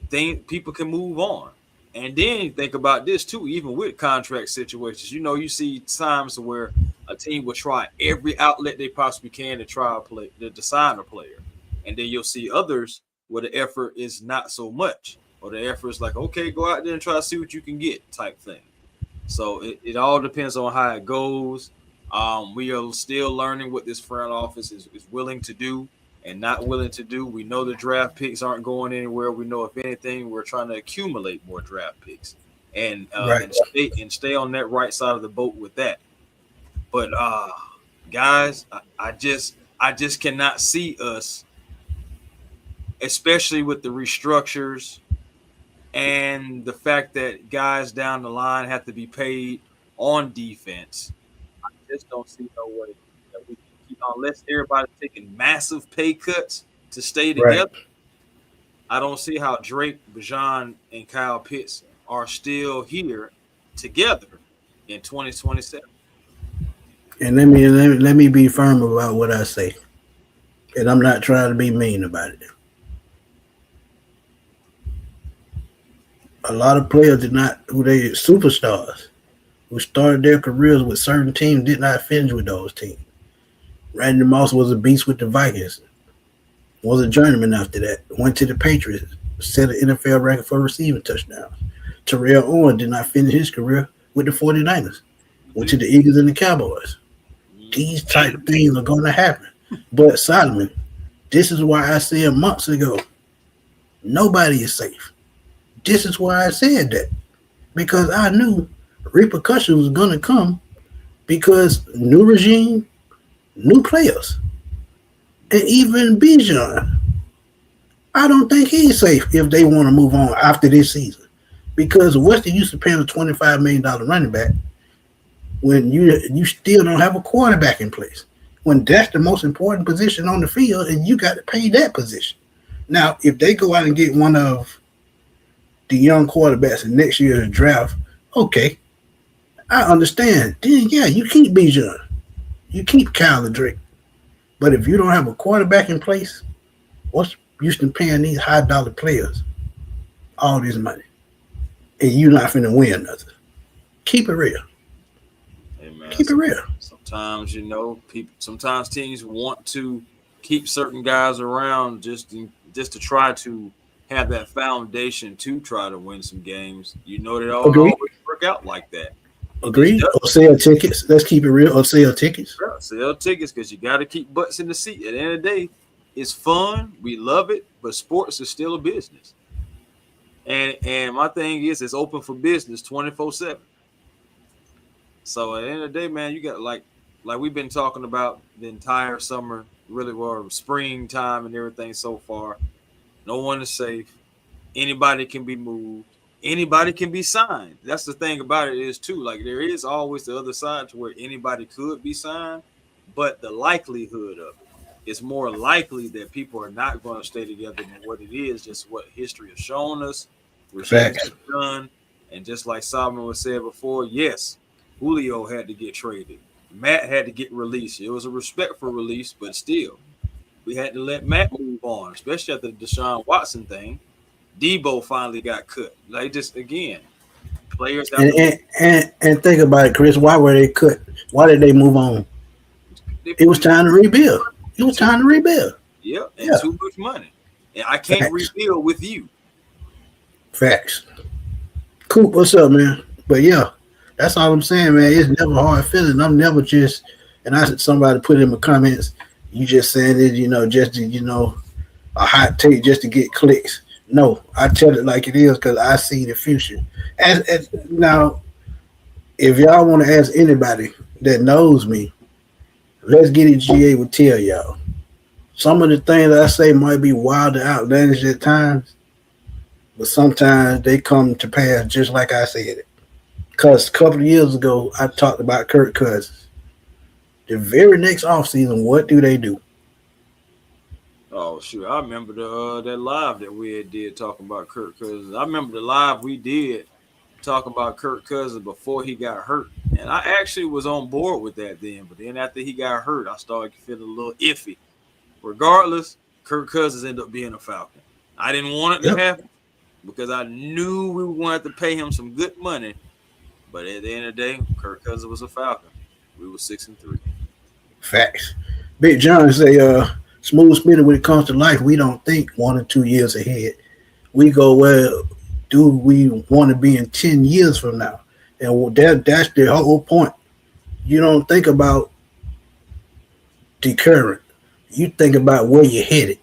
then people can move on. And then think about this too, even with contract situations. You know, you see times where a team will try every outlet they possibly can to try to sign a player. And then you'll see others where the effort is not so much, or the effort is like, okay, go out there and try to see what you can get type thing. So it all depends on how it goes. We are still learning what this front office is willing to do and not willing to do. We know the draft picks aren't going anywhere. We know, if anything, we're trying to accumulate more draft picks and stay on that right side of the boat with that. But guys, I just cannot see us, especially with the restructures and the fact that guys down the line have to be paid on defense. I just don't see no way that we can keep, unless everybody's taking massive pay cuts to stay together. Right. I don't see how Drake, Bijan, and Kyle Pitts are still here together in 2027. And let me be firm about what I say. And I'm not trying to be mean about it. A lot of players superstars who started their careers with certain teams did not finish with those teams. Randy Moss was a beast with the Vikings. Was a journeyman after that. Went to the Patriots. Set an NFL record for receiving touchdowns. Terrell Owens did not finish his career with the 49ers. Went to the Eagles and the Cowboys. These type of things are going to happen. But Solomon, this is why I said months ago, nobody is safe. This is why I said that. Because I knew repercussions was going to come because new regime, new players. And even Bijan, I don't think he's safe if they want to move on after this season. Because what's the use of paying a $25 million running back when you still don't have a quarterback in place? When that's the most important position on the field and you got to pay that position. Now, if they go out and get one of the young quarterbacks in next year's draft, okay, I understand. Then, yeah, you keep Bijan. You keep Kyle and Drake. But if you don't have a quarterback in place, what's use in paying these high-dollar players all this money? And you're not finna win nothing. Keep it real. Hey, man, keep it real. Sometimes, sometimes teams want to keep certain guys around just to try to have that foundation to try to win some games. You know, they don't always work out like that. Agreed. Or sell tickets. Let's keep it real. Or sell tickets. Yeah, sell tickets because you got to keep butts in the seat. At the end of the day, it's fun. We love it, but sports is still a business. And my thing is, it's open for business 24/7. So at the end of the day, man, you got like we've been talking about the entire summer, really, or springtime and everything so far. No one is safe. Anybody can be moved. Anybody can be signed. That's the thing about it is too. Like there is always the other side to where anybody could be signed, but the likelihood of it, it's more likely that people are not going to stay together than what it is. Just what history has shown us, regimes have done, and just like Solomon was said before, yes, Julio had to get traded. Matt had to get released. It was a respectful release, but still, we had to let Matt move on, especially after the Deshaun Watson thing. Debo finally got cut. Like just again, players. And think about it, Chris. Why were they cut? Why did they move on? It was time to rebuild. It was time to rebuild. Yeah, and too much money. And I can't rebuild with you. Facts. Coop, what's up, man? But yeah, that's all I'm saying, man. It's never hard feeling. I'm never just, and I said somebody put in the comments, you just saying it, just to, a hot take just to get clicks. No, I tell it like it is because I see the future. As now, if y'all want to ask anybody that knows me, let's get it. GA will tell y'all. Some of the things I say might be wild and outlandish at times, but sometimes they come to pass just like I said it. Because a couple of years ago, I talked about Kirk Cousins. The very next offseason, what do they do? Oh, sure. I remember that live that we did talking about Kirk Cousins. I remember the live we did talking about Kirk Cousins before he got hurt. And I actually was on board with that then. But then after he got hurt, I started feeling a little iffy. Regardless, Kirk Cousins ended up being a Falcon. I didn't want it to happen because I knew we wanted to pay him some good money. But at the end of the day, Kirk Cousins was a Falcon. We were 6-3. Facts. Big John say, smooth Smitty, when it comes to life, we don't think 1 or 2 years ahead. We go, well, do we want to be in 10 years from now? And that's the whole point. You don't think about the current. You think about where you're headed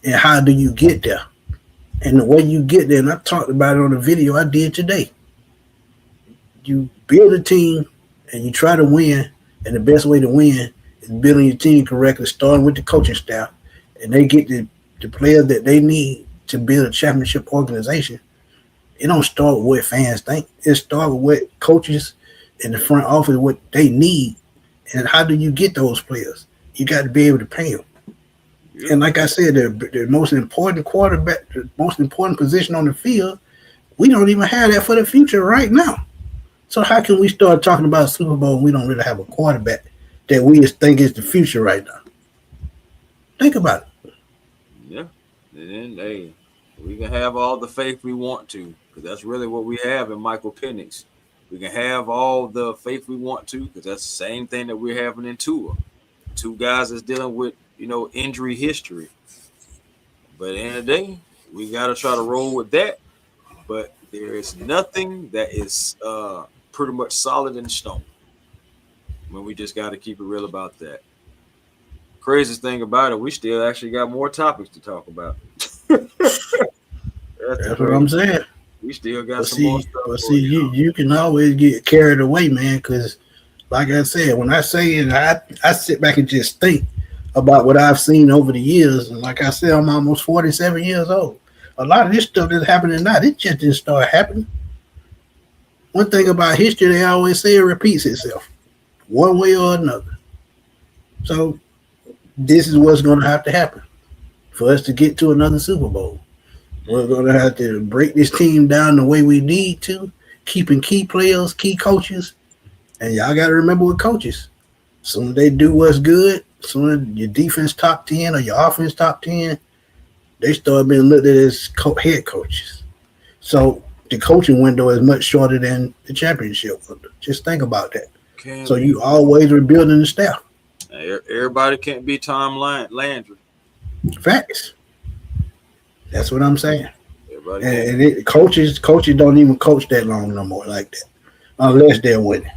and how do you get there. And the way you get there, and I talked about it on the video I did today. You build a team and you try to win, and the best way to win is building your team correctly, starting with the coaching staff, and they get the players that they need to build a championship organization. It don't start with what fans think. It starts with what coaches in the front office, what they need, and how do you get those players? You got to be able to pay them. Yeah. And like I said, the most important quarterback, the most important position on the field, we don't even have that for the future right now. So how can we start talking about Super Bowl when we don't really have a quarterback that we just think is the future right now? Think about it. Yeah. And then, we can have all the faith we want to, because that's really what we have in Michael Penix. We can have all the faith we want to, because that's the same thing that we're having in Tua. Two guys that's dealing with, injury history. But at the end of the day, we got to try to roll with that. But there is nothing that is pretty much solid in stone. We just got to keep it real about that. Craziest thing about it, we still actually got more topics to talk about. That's what I'm saying. We still got some more stuff. But see, you can always get carried away, man, because like I said, when I say it, I sit back and just think about what I've seen over the years. And like I said, I'm almost 47 years old. A lot of this stuff that's happening now, it just didn't start happening. One thing about history, they always say it repeats itself, one way or another. So this is what's going to have to happen for us to get to another Super Bowl. We're going to have to break this team down the way we need to, keeping key players, key coaches. And y'all got to remember with coaches, soon as they do what's good, soon as your defense top 10 or your offense top 10, they start being looked at as head coaches. So the coaching window is much shorter than the championship window. Just think about that. So you always rebuilding the staff. Everybody can't be Tom Landry. Facts. That's what I'm saying. And coaches don't even coach that long no more like that, unless they're winning.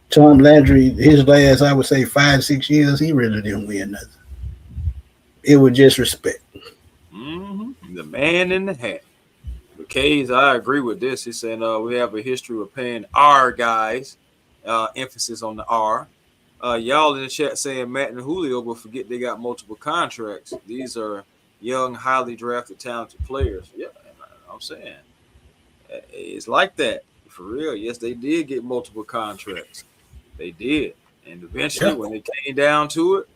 Tom Landry, his last, I would say 5-6 years, he really didn't win nothing. It was just respect. The man in the hat. But Kays, I agree with this. He's saying we have a history of paying our guys, emphasis on the R. Y'all in the chat saying Matt and Julio, but forget they got multiple contracts. These are young, highly drafted, talented players. Yeah, I'm saying it's like that for real. Yes, they did get multiple contracts. They did, and eventually, when it came down to it,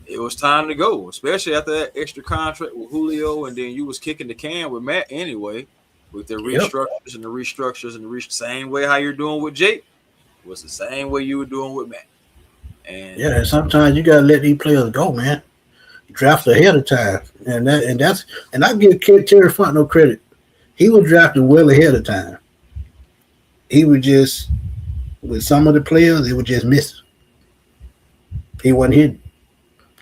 it was time to go. Especially after that extra contract with Julio, and then you was kicking the can with Matt anyway, with the restructures and the restructures and the same way how you're doing with Jake was the same way you were doing with Matt. And sometimes you gotta let these players go, man. Draft ahead of time, and I give Terry Funk no credit. He was drafted well ahead of time. He was just with some of the players, it was just missing. He wasn't hitting.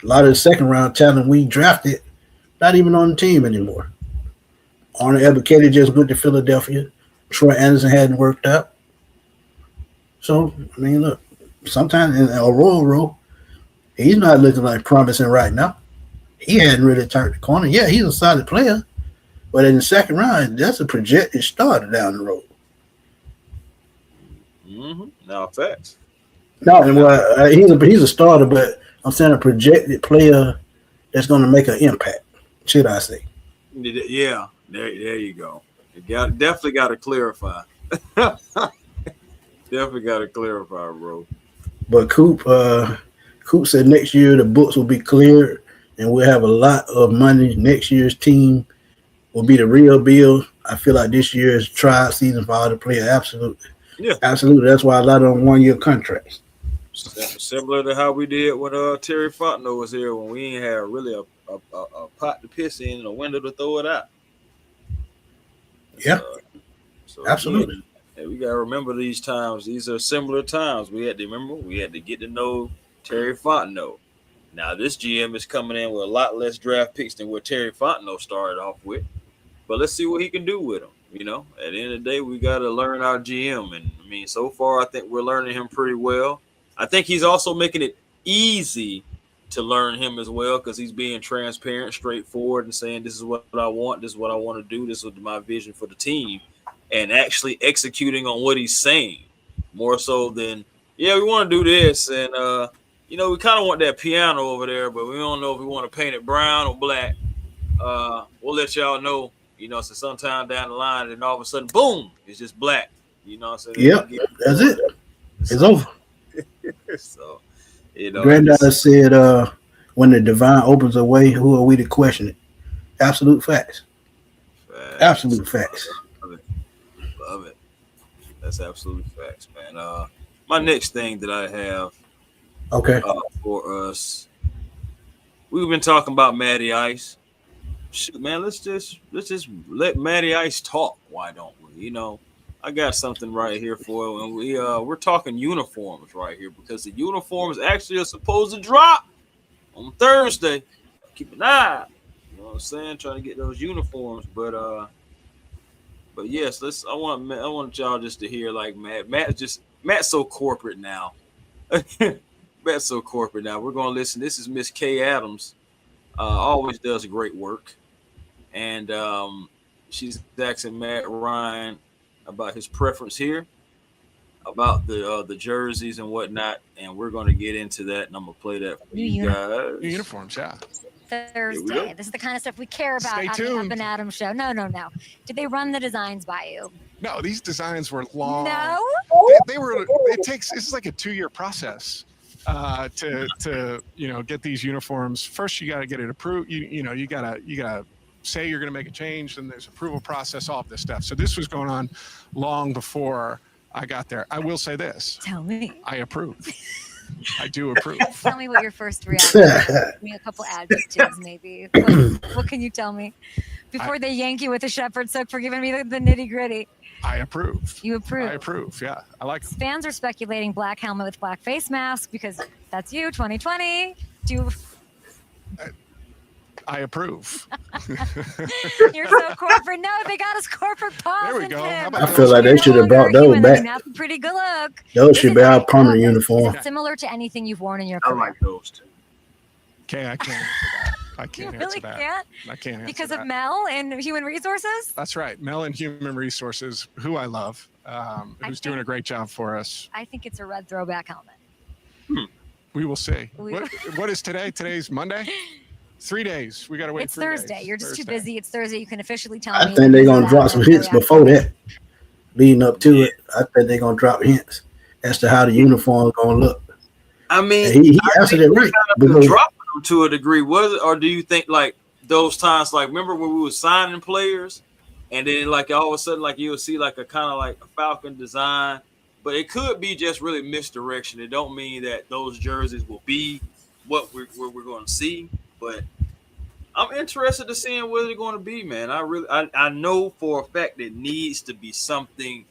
A lot of the second round talent we drafted, not even on the team anymore. Arnold Ebiketie just went to Philadelphia. Troy Anderson hadn't worked out. So, I mean, look, sometimes in Aurora, he's not looking like promising right now. He hadn't really turned the corner. Yeah, he's a solid player. But in the second round, that's a projected starter down the road. No, facts. No, well, he's a starter, but I'm saying a projected player that's going to make an impact, should I say. Yeah, there you go. Definitely got to clarify. Definitely got to clarify, bro. But Coop said next year the books will be cleared and we'll have a lot of money. Next year's team will be the real bill. I feel like this year is trial season for all the players. Absolutely. Yeah. Absolutely. That's why a lot of them 1-year contracts. Similar to how we did when Terry Fontenot was here when we ain't had really a pot to piss in and a window to throw it out. Yeah. So absolutely. Yeah, we got to remember these times. These are similar times. We had to get to know Terry Fontenot. Now, this GM is coming in with a lot less draft picks than what Terry Fontenot started off with. But let's see what he can do with them. You know, at the end of the day, we got to learn our GM. And, I mean, so far, I think we're learning him pretty well. I think he's also making it easy to learn him as well because he's being transparent, straightforward, and saying this is what I want, this is what I want to do, this is my vision for the team, and actually executing on what he's saying more so than, yeah, we want to do this, and, you know, we kind of want that piano over there, but we don't know if we want to paint it brown or black. We'll let y'all know, you know, so sometime down the line, and all of a sudden, boom, it's just black. You know what I'm saying? Yep, that's it. It's over. So, you know, Granddaughter said, when the divine opens a way, who are we to question it? Absolute facts. Absolute facts. Love it. That's absolute facts, man. My next thing that I have for us, we've been talking about Matty Ice. Shoot, man, let's just let Matty Ice talk. Why don't we? You know, I got something right here for you, and we're talking uniforms right here because the uniforms actually are supposed to drop on Thursday. Keep an eye. You know what I'm saying? Trying to get those uniforms, but yes, I want y'all just to hear like Matt's so corporate now. Matt's so corporate now. We're gonna listen. This is Miss Kay Adams. Always does great work, and she's asking Matt Ryan about his preference here, about the jerseys and whatnot, and we're going to get into that, and I'm going to play that for you guys. New uniforms, yeah. Thursday. This is the kind of stuff we care about Stay on the tuned. Up and Adams show. No. Did they run the designs by you? No, these designs were long. No? They were. This is like a 2-year process to get these uniforms. First, you got to get it approved. You gotta say you're going to make a change, then there's approval process, all of this stuff. So this was going on long before I got there. I will say this. Tell me. I approve. I do approve. Tell me what your first reaction is. Give me a couple adjectives, maybe. What can you tell me? Before they yank you with a shepherd's hook for giving me the nitty gritty. I approve. You approve? I approve, yeah. I like them. Fans are speculating black helmet with black face mask because that's you, 2020. I approve. You're so corporate. No, they got us corporate paws. There we go. How about I feel like they should have brought those back. That's a pretty good look. Those should be our permanent uniform. Is it similar to anything you've worn in your I career? like those too. Okay, I can't answer that. I can't You answer really that. can't? I can't answer Because that. of Mel and Human Resources? That's right. Mel in Human Resources, who I love, who's doing a great job for us. I think it's a red throwback helmet. We will see. What is today? Today's Monday? 3 days. We got to wait. It's 3 days. Thursday. You're just too busy. It's Thursday. You can officially tell me. I think they're gonna drop some hints before that, leading up to it. I think they're gonna drop hints as to how the uniform is gonna look. I mean, he answered it right. Dropping them to a degree, was it, or do you think like those times, like remember when we were signing players, and then like all of a sudden, like you'll see like a kind of like a Falcon design, but it could be just really misdirection. It don't mean that those jerseys will be what we're going to see, but I'm interested to seeing what they're going to be, man. I know for a fact it needs to be something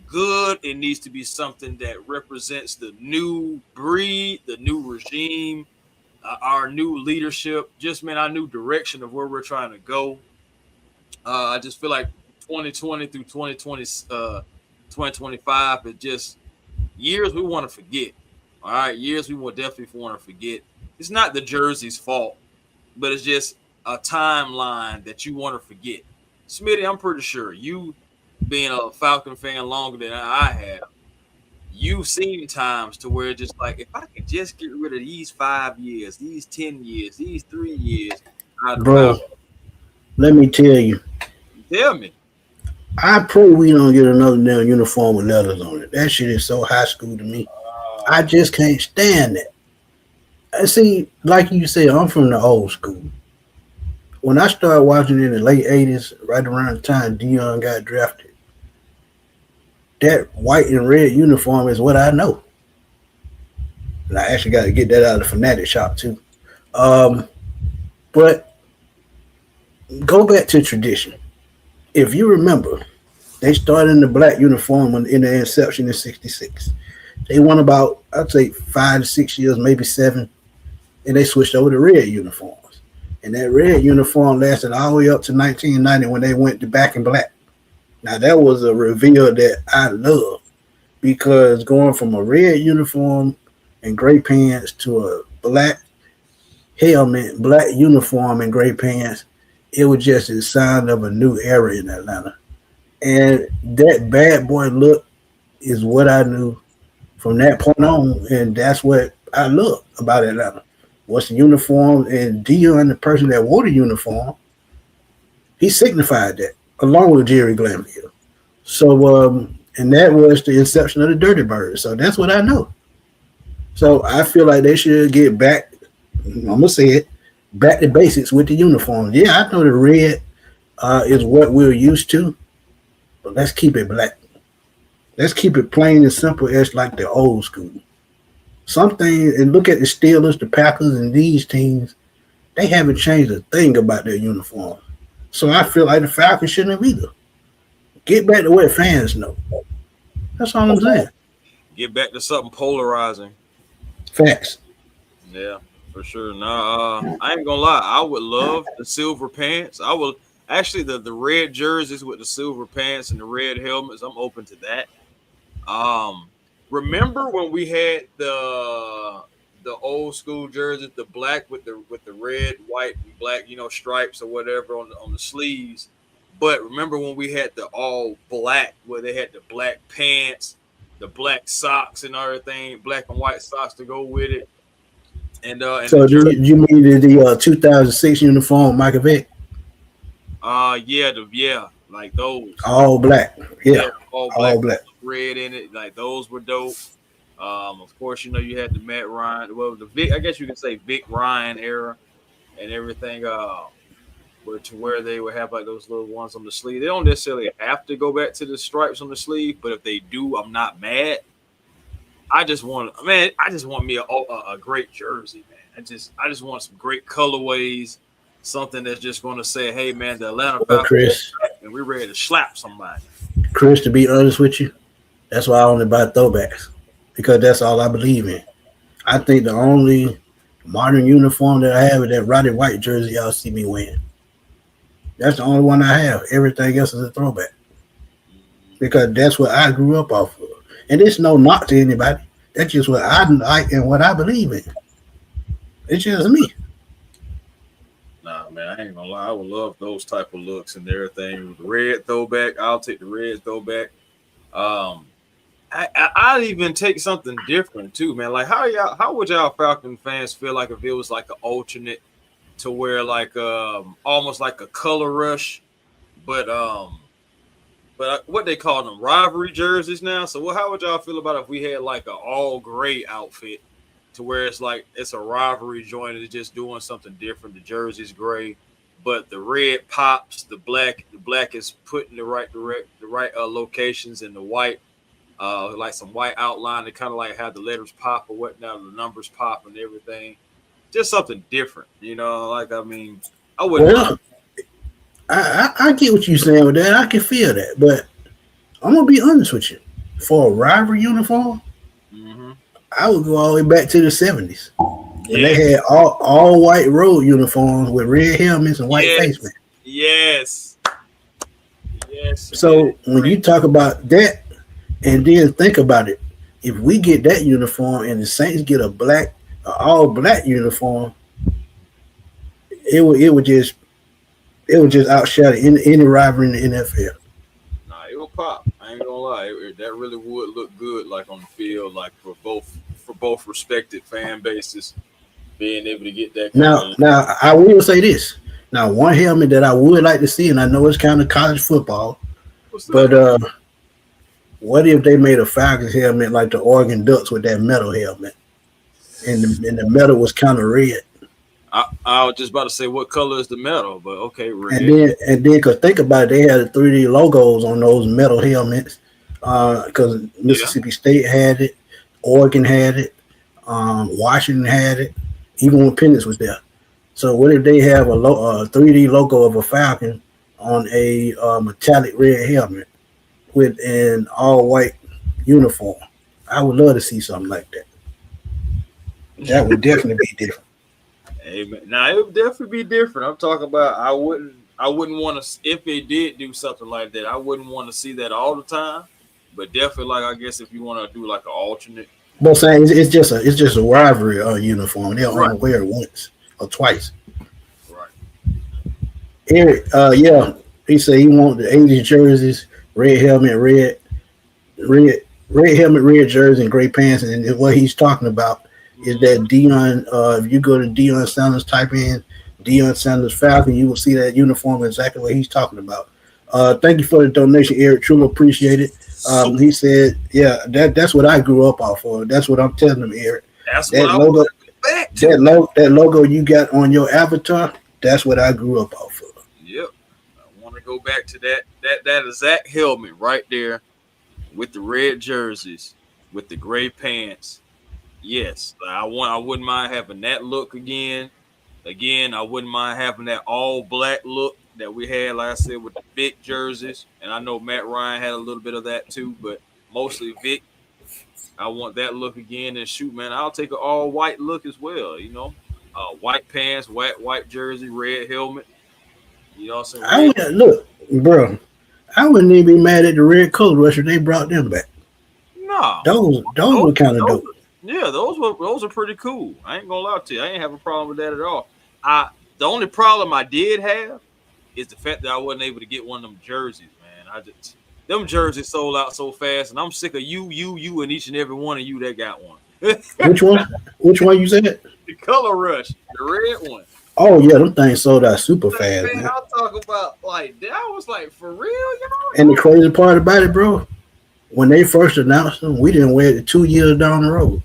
good. It needs to be something that represents the new breed, the new regime, our new leadership, just man, our new direction of where we're trying to go. I just feel like 2020 through 2025 is just years we want to forget. All right, years we will definitely want to forget. It's not the jersey's fault, but it's just a timeline that you want to forget. Smitty, I'm pretty sure you, being a Falcon fan longer than I have, you've seen times to where just like, if I could just get rid of these 5 years, these 10 years, these 3 years, bro, let me tell you. Tell me. I pray we don't get another damn uniform with letters on it. That shit is so high school to me. I just can't stand it. See, like you said, I'm from the old school. When I started watching in the late 80s, right around the time Dion got drafted, that white and red uniform is what I know. And I actually got to get that out of the Fanatic shop too. But go back to tradition. If you remember, they started in the black uniform in their inception in '66. They won about, I'd say, 5 to 6 years, maybe 7, and they switched over to red uniforms. And that red uniform lasted all the way up to 1990 when they went to back in black. Now, that was a reveal that I love, because going from a red uniform and gray pants to a black helmet, black uniform and gray pants, it was just a sign of a new era in Atlanta. And that bad boy look is what I knew from that point on, and that's what I love about Atlanta. Was the uniform, and Dion, the person that wore the uniform, he signified that, along with Jerry Glanville. So, and that was the inception of the Dirty Birds. So that's what I know. So I feel like they should get back, I'm going to say it, back to basics with the uniform. Yeah, I know the red is what we're used to, but let's keep it black. Let's keep it plain and simple as like the old school. Something, and look at the Steelers, the Packers, and these teams, they haven't changed a thing about their uniform. So I feel like the Falcons shouldn't have either. Get back to what fans know. That's all I'm saying. Get back to something polarizing. Facts. Yeah, for sure. No, I ain't gonna lie. I would love the silver pants. I will actually the red jerseys with the silver pants and the red helmets. I'm open to that. Remember when we had the old school jerseys, the black with the red, white, and black, stripes or whatever on the sleeves. But remember when we had the all black, where they had the black pants, the black socks and everything, black and white socks to go with it. And so you mean the 2006 uniform, Michael Vick? Yeah, like those. All black. Yeah, all black. Red in it, like those were dope. Of course, you had the Matt Ryan, well, the Vic, I guess you could say Vic Ryan era and everything. Where they would have like those little ones on the sleeve. They don't necessarily have to go back to the stripes on the sleeve, but if they do, I'm not mad. I just want me a great jersey, man. I just want some great colorways, something that's just going to say, hey, man, the Atlanta Falcons, and we're ready to slap somebody. Chris, to be honest with you, that's why I only buy throwbacks, because that's all I believe in. I think the only modern uniform that I have is that Roddy White jersey y'all see me wearing. That's the only one I have. Everything else is a throwback because that's what I grew up off of. And it's no knock to anybody. That's just what I like and what I believe in. It's just me. Nah, man, I ain't gonna lie. I would love those type of looks and everything. Red throwback. I'll take the red throwback. I'd even take something different too, man. Like how would y'all Falcon fans feel like if it was like an alternate to where like almost like a color rush, but what they call them rivalry jerseys now. So how would y'all feel about if we had like an all gray outfit to where it's like it's a rivalry joint, it's just doing something different. The jersey's gray, but the red pops, the black is put in the right locations, and the white like some white outline to kind of like have the letters pop or whatnot, the numbers pop and everything. Just something different, you know. Like I mean, I wouldn't. Well, I get what you're saying with that. I can feel that, but I'm gonna be honest with you. For a rivalry uniform, I would go all the way back to the 70s. And they had all white road uniforms with red helmets and white face masks. Yes. So when you talk about that, and then think about it, if we get that uniform and the Saints get a all black uniform, it would just outshadow any rivalry in the NFL. Nah, it will pop. I ain't gonna lie. That really would look good, like on the field, like for both respected fan bases, being able to get that. Now, I will say this. Now, one helmet that I would like to see, and I know it's kind of college football, but what if they made a Falcons helmet like the Oregon Ducks with that metal helmet, and the metal was kind of red? I was just about to say what color is the metal, but okay, red. And then, cause think about it, they had the 3D logos on those metal helmets. Because Mississippi State had it, Oregon had it, Washington had it, even when Penix was there. So what if they have a 3D logo of a Falcon on a metallic red helmet with an all white uniform? I would love to see something like that. That would definitely be different. Amen. Now it would definitely be different. I'm talking about I wouldn't want to, if they did do something like that, I wouldn't want to see that all the time. But definitely, like I guess if you want to do like an alternate. But saying it's just a rivalry uniform. They'll only wear it once or twice. Right. Eric, he said he want the 80s jerseys, red helmet, red helmet, red jersey, and gray pants. And what he's talking about is that Deion. If you go to Deion Sanders, type in Deion Sanders Falcon, you will see that uniform exactly what he's talking about. Thank you for the donation, Eric. Truly appreciate it. He said, "Yeah, that's what I grew up off of. That's what I'm telling him, Eric. That's that what logo, back to. That logo you got on your avatar. That's what I grew up off of. Yep. I want to go back to that exact helmet right there, with the red jerseys, with the gray pants. Yes, I wouldn't mind having that look again. Again, I wouldn't mind having that all black look that we had, like I said, with the Vic jerseys. And I know Matt Ryan had a little bit of that too, but mostly Vic. I want that look again. And shoot, man, I'll take an all white look as well. You know, white pants, white jersey, red helmet. You know what I'm saying? Look, bro, I wouldn't even be mad at the red color rush if they brought them back. No, those were kind of dope. Yeah, those are pretty cool. I ain't gonna lie to you. I ain't have a problem with that at all. The only problem I did have is the fact that I wasn't able to get one of them jerseys, man. Them jerseys sold out so fast, and I'm sick of you, and each and every one of you that got one. Which one? Which one you said? The Color Rush, the red one. Oh yeah, them things sold out super fast, man. I'll talk about like that. I was like, for real, y'all. And the crazy part about it, bro, when they first announced them, we didn't wear it 2 years down the road.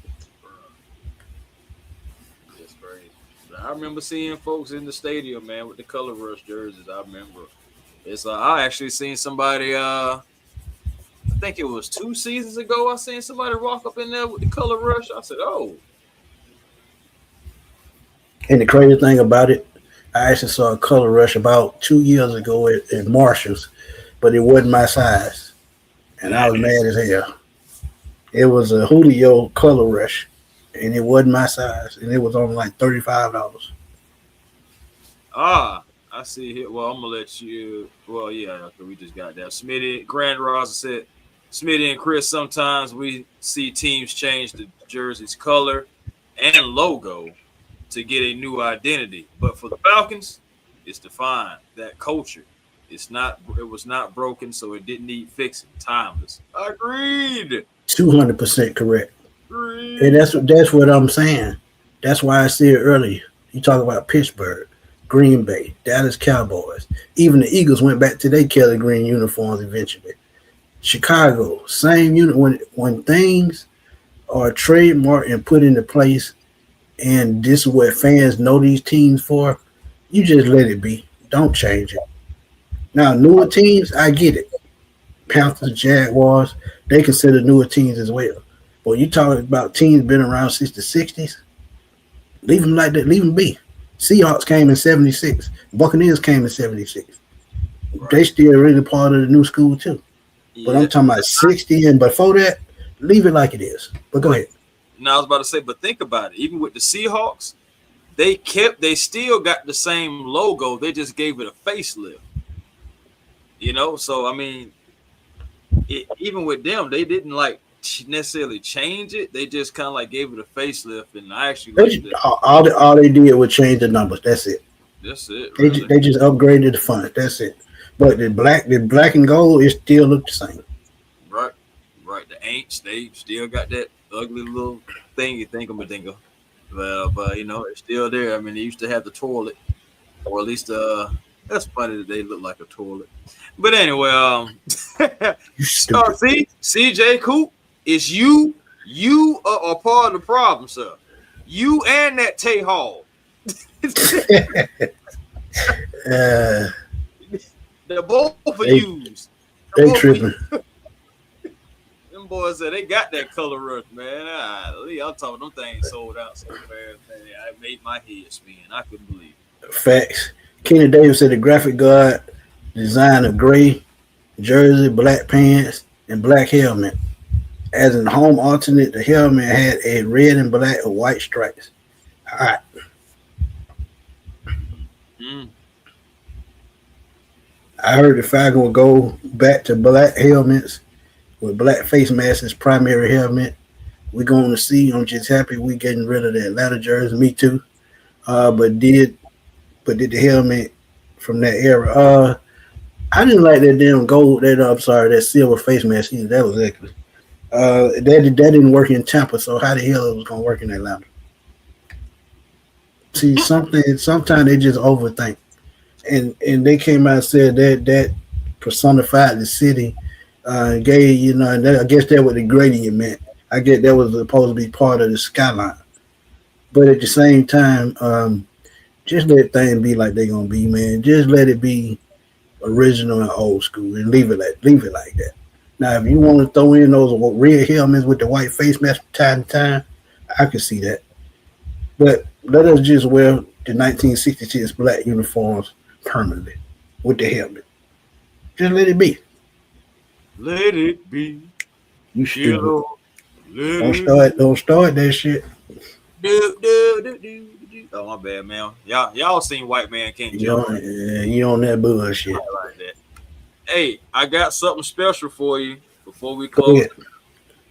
It's crazy. I remember seeing folks in the stadium, man, with the Color Rush jerseys. I remember. I actually seen somebody. I think it was 2 seasons ago. I seen somebody rock up in there with the Color Rush. I said, "Oh." And the crazy thing about it, I actually saw a Color Rush about 2 years ago at Marshall's, but it wasn't my size, and I was mad as hell. It was a Julio Color Rush, and it wasn't my size, and it was only like $35. Ah, I see here. Well, I'm gonna let you. Well, yeah, okay, we just got that. Smitty, Grand Rosa said, Smitty and Chris. Sometimes we see teams change the jersey's color and logo to get a new identity, but for the Falcons, it's defined that culture. It's not. It was not broken, so it didn't need fixing. Timeless. Agreed. 200% correct. And Agreed. that's what I'm saying. That's why I said earlier. You talk about Pittsburgh, Green Bay, Dallas Cowboys. Even the Eagles went back to their Kelly Green uniforms eventually. Chicago, same unit. When things are trademarked and put into place, and this is what fans know these teams for, you just let it be. Don't change it. Now, newer teams, I get it. Panthers, Jaguars, they consider newer teams as well. But you talking about teams been around since the 60s, leave them like that. Leave them be. Seahawks came in 76. Buccaneers came in 76. Right. They still really part of the new school too. But Yeah. I'm talking about 60 and before that, leave it like it is. But go ahead. Now I was about to say, but think about it. Even with the Seahawks, they still got the same logo. They just gave it a facelift. So I mean, even with them, they didn't like necessarily change it. They just kind of like gave it a facelift, and I actually like that. All they did was change the numbers. That's it. That's it. They Really. just, they just upgraded the font. That's it. But the black and gold, it still look the same. Right. Right. The Aints, they still got that ugly little thing you think of. But it's still there. I mean, they used to have the toilet, or at least that's funny that they look like a toilet. But anyway, You stupid. see, CJ Coop, it's you. You are part of the problem, sir. You and that Tay Hall. uh, The both of They- yous. they tripping. Them boys said they got that color rush, man. I'm talking them things sold out so fast, man. I made my head spin. I couldn't believe it. Facts. Kenny Davis said the graphic guard designed a gray jersey, black pants, and black helmet. As in home alternate, the helmet had a red and black or white stripes. All right. Mm. I heard the Falcon will go back to black helmets with black face masks as primary helmet. We're going to see. I'm just happy we getting rid of the Atlanta jersey. Me too. But did the helmet from that era? I didn't like that damn gold. That silver face mask either. That was ugly. That didn't work in Tampa. So how the hell it was gonna work in Atlanta? See, sometimes they just overthink. And they came out and said that personified the city, gave and I guess that what the gradient meant. I guess that was supposed to be part of the skyline, but at the same time, just let things be like they're gonna be, man. Just let it be original and old school, and leave it like that. Now, if you want to throw in those red helmets with the white face mask from time to time, I can see that. But let us just wear the 1966 black uniforms permanently with the helmet. Just let it be. Let it be. You stupid. Let Don't start that shit. do. Oh, my bad, man. Y'all seen White Man Can't Jump. You on that bullshit. I like that. Hey, I got something special for you before we Go close. ahead.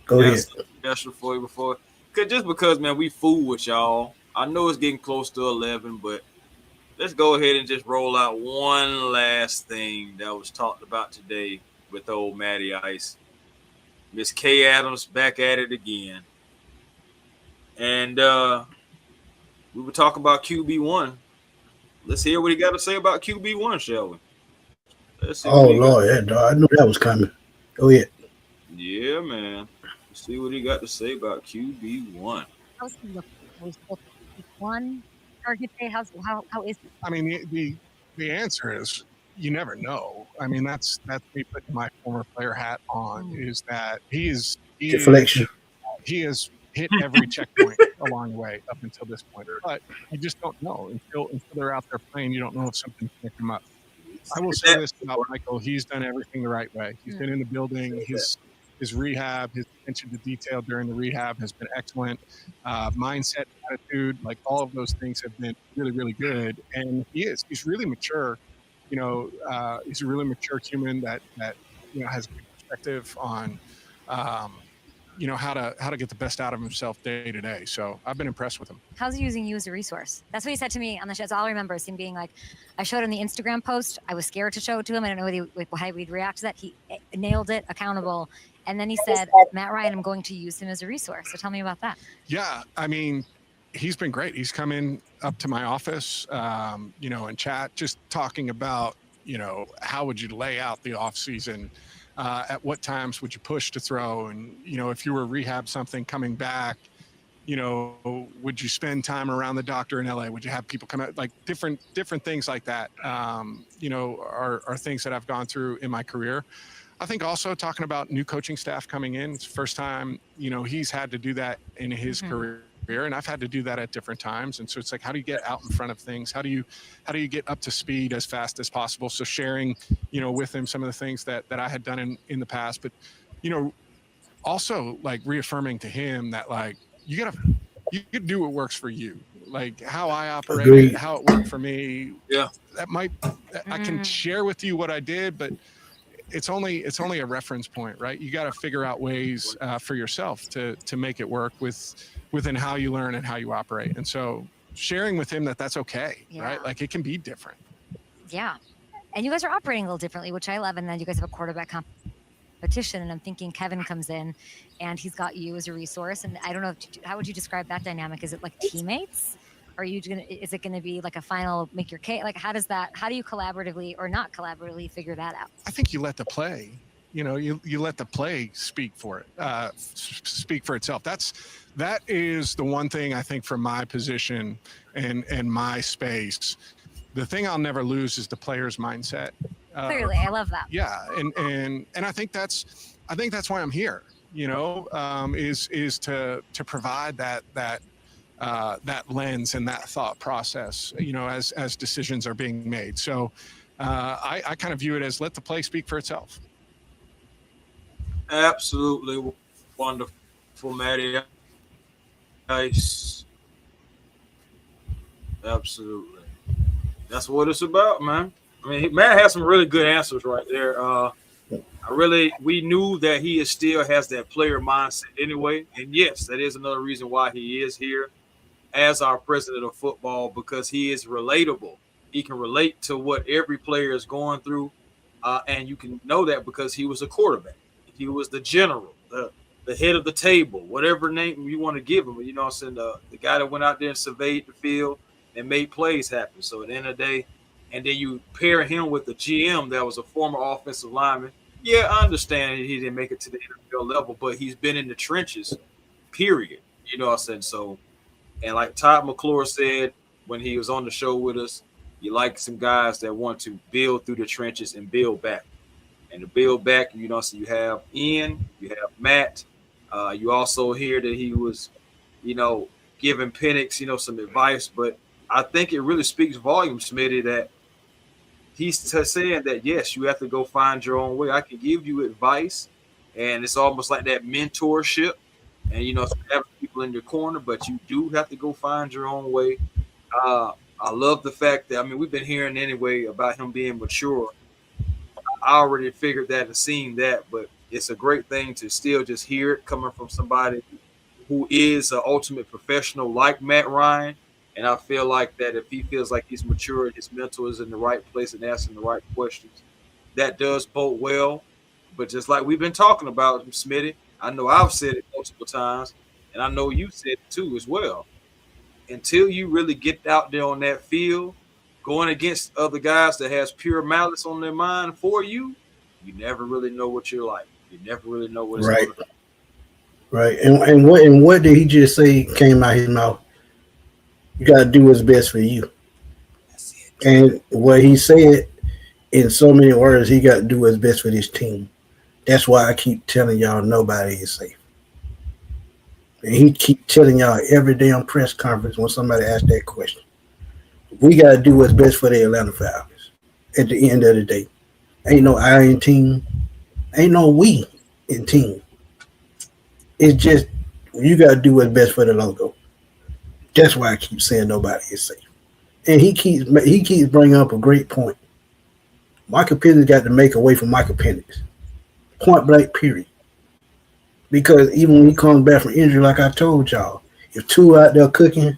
Go ahead. Something special for you because man, we fool with y'all. I know it's getting close to 11, but let's go ahead and just roll out one last thing that was talked about today with old Matty Ice. Miss Kay Adams back at it again. And we were talking about QB1. Let's hear what he got to say about QB1, shall we? Let's see. Oh Lord, I knew that was coming. Go ahead. Yeah, man. Let's see what he got to say about QB1. How's he looking? One target day. How is it? I mean, the answer is you never know. I mean, that's me putting my former player hat on. Is that he Deflection. has hit every checkpoint along the way up until this point, but you just don't know until they're out there playing. You don't know if something's going to come up. I will say this about Michael: he's done everything the right way. He's been in the building. his rehab, his attention to detail during the rehab has been excellent. Mindset, attitude, like all of those things have been really, really good. And he's really mature. He's a really mature human that has a good perspective on, how to get the best out of himself day to day. So I've been impressed with him. How's he using you as a resource? That's what he said to me on the show. That's all I remember is him being like, I showed him the Instagram post. I was scared to show it to him. I don't know how we'd react to that. He nailed it, accountable. And then he said, Matt Ryan, I'm going to use him as a resource. So tell me about that. Yeah, I mean, he's been great. He's come in up to my office, and chat, just talking about, how would you lay out the off season? At what times would you push to throw? And, if you were rehab something coming back, would you spend time around the doctor in LA? Would you have people come out? Like different things like that, are things that I've gone through in my career. I think also talking about new coaching staff coming in. It's the first time, he's had to do that in his career. And I've had to do that at different times. And so it's like, how do you get out in front of things? How do you get up to speed as fast as possible? So sharing, with him some of the things that I had done in the past, but, also like reaffirming to him that like, you can do what works for you. Like how I operate, how it worked for me. Yeah. I can share with you what I did, but it's only a reference point, right? You got to figure out ways for yourself to make it work within how you learn and how you operate. And so sharing with him that's okay, right? Like it can be different. Yeah. And you guys are operating a little differently, which I love. And then you guys have a quarterback competition. And I'm thinking Kevin comes in and he's got you as a resource. And I don't know, how would you describe that dynamic? Is it like teammates? Is it going to be like a final make your case? Like how do you collaboratively or not collaboratively figure that out? I think you let the play, you let the play speak for itself. That is the one thing I think from my position and my space, the thing I'll never lose is the player's mindset. Clearly, I love that. Yeah. And I think that's why I'm here, is to provide that lens and that thought process, as decisions are being made. So I kind of view it as let the play speak for itself. Absolutely wonderful, Matty. Nice. Absolutely. That's what it's about, man. I mean, Matt has some really good answers right there. We knew that he still has that player mindset anyway. And yes, that is another reason why he is here as our president of football, because he is relatable. He can relate to what every player is going through. And you can know that because he was a quarterback. He was the general, the head of the table, whatever name you want to give him. I'm saying? The guy that went out there and surveyed the field and made plays happen. So at the end of the day, and then you pair him with the GM that was a former offensive lineman. Yeah, I understand he didn't make it to the NFL level, but he's been in the trenches, period. So, and like Todd McClure said when he was on the show with us, you like some guys that want to build through the trenches and build back. And to build back, so you have Ian, you have Matt. You also hear that he was, giving Penix, some advice. But I think it really speaks volumes, Smitty, that he's saying that, yes, you have to go find your own way. I can give you advice, and it's almost like that mentorship. And, having people in your corner, but you do have to go find your own way. I love the fact that, we've been hearing anyway about him being mature. I already figured that and seen that, but it's a great thing to still just hear it coming from somebody who is an ultimate professional like Matt Ryan. And I feel like that if he feels like he's mature and his mental is in the right place and asking the right questions, that does bode well. But just like we've been talking about, Smitty, I know I've said it multiple times, and I know you said it too as well. Until you really get out there on that field, going against other guys that has pure malice on their mind for you, you never really know what you're like. You never really know what it's right. Like. Right. And what did he just say came out his mouth? You got to do what's best for you. That's it. And what he said in so many words, he got to do what's best for this team. That's why I keep telling y'all nobody is safe. And he keep telling y'all every damn press conference when somebody asks that question. We got to do what's best for the Atlanta Falcons at the end of the day. Ain't no I in team. Ain't no we in team. It's just you got to do what's best for the logo. That's why I keep saying nobody is safe. And he keeps bringing up a great point. Michael Penix got to make away from Michael Penix. Point blank, period. Because even when he comes back from injury, like I told y'all, if two out there cooking,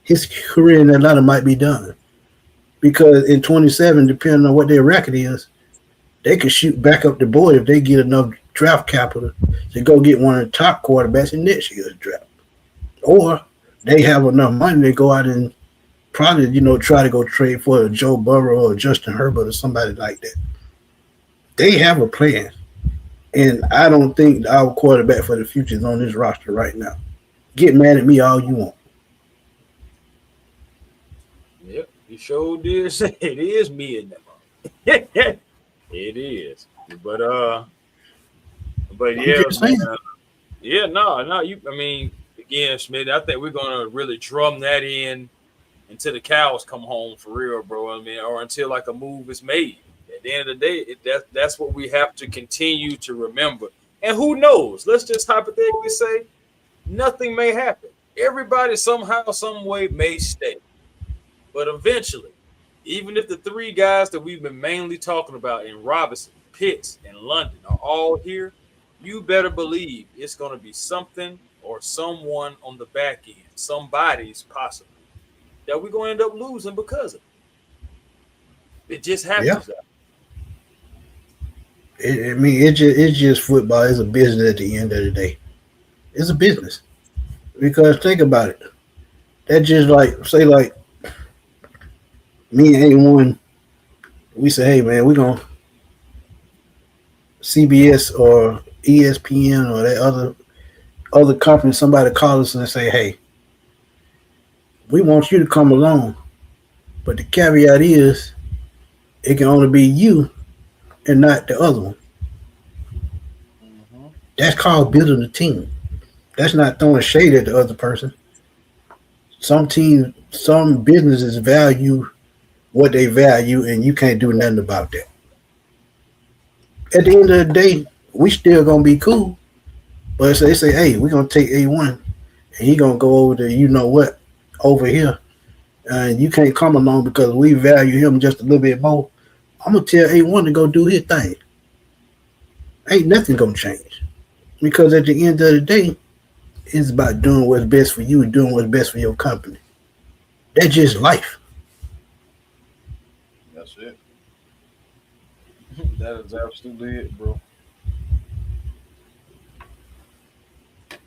his career in Atlanta might be done. Because in 27, depending on what their record is, they could shoot back up the board if they get enough draft capital to go get one of the top quarterbacks in next year's draft. Or they have enough money to go out and probably, try to go trade for Joe Burrow or Justin Herbert or somebody like that. They have a plan. And I don't think our quarterback for the future is on this roster right now. Get mad at me all you want. Yep, you sure did say it is me in that. It is. But yeah, man, yeah, no, you. I mean, again, Smitty, I think we're gonna really drum that in until the cows come home for real, bro. I mean, or until like a move is made. At the end of the day, that's what we have to continue to remember. And who knows? Let's just hypothetically say nothing may happen. Everybody somehow, some way may stay. But eventually, even if the three guys that we've been mainly talking about in Robinson, Pitts, and London are all here, you better believe it's going to be something or someone on the back end, somebody's possibly, that we're going to end up losing because of it. It just happens. Yeah. It's just football. It's a business at the end of the day. It's a business. Because think about it. That just say me and A1, we say, hey man, we're gonna CBS or ESPN or that other company, somebody call us and say, hey, we want you to come along. But the caveat is it can only be you and not the other one. Mm-hmm. That's called building a team. That's not throwing shade at the other person. Some businesses value what they value, and you can't do nothing about that. At the end of the day, we still gonna be cool. But if they say, hey, we're gonna take A1 and he gonna go over to over here. And you can't come along because we value him just a little bit more. I'm gonna tell A1 to go do his thing. Ain't nothing gonna change. Because at the end of the day, it's about doing what's best for you and doing what's best for your company. That's just life. That's it. That is absolutely it, bro.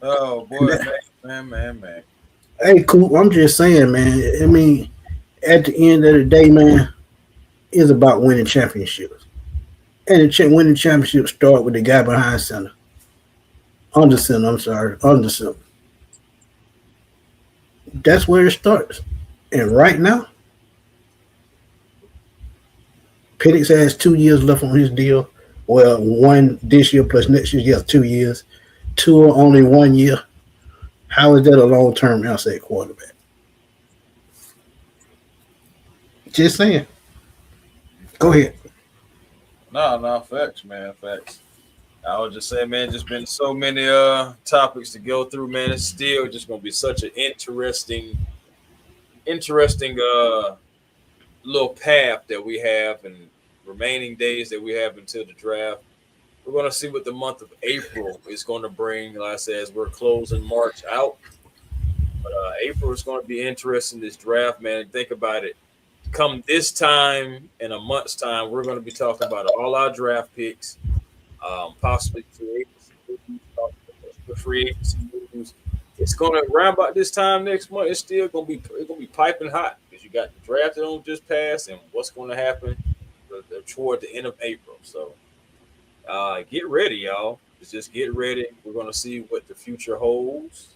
Oh boy, man. Hey, cool. I'm just saying, man. I mean, at the end of the day, man, it's about winning championships. And winning championships start with the guy behind center. Under center. That's where it starts. And right now, Penix has 2 years left on his deal. Well, one this year plus next year. Yeah, 2 years. Two only 1 year. How is that a long-term outside quarterback? Just saying. Go ahead. No, facts, man, facts. I was just saying, man, just been so many topics to go through, man. It's still just gonna be such an interesting little path that we have and remaining days that we have until the draft. We're gonna see what the month of April is going to bring. Like I said, as we're closing March out, but April is going to be interesting. This draft, man. Think about it. Come this time in a month's time, we're going to be talking about all our draft picks, possibly free agency moves. It's going to around about this time next month. It's still going to be piping hot because you got the draft that don't just pass and what's going to happen toward the end of April. So get ready, y'all. Just get ready. We're going to see what the future holds.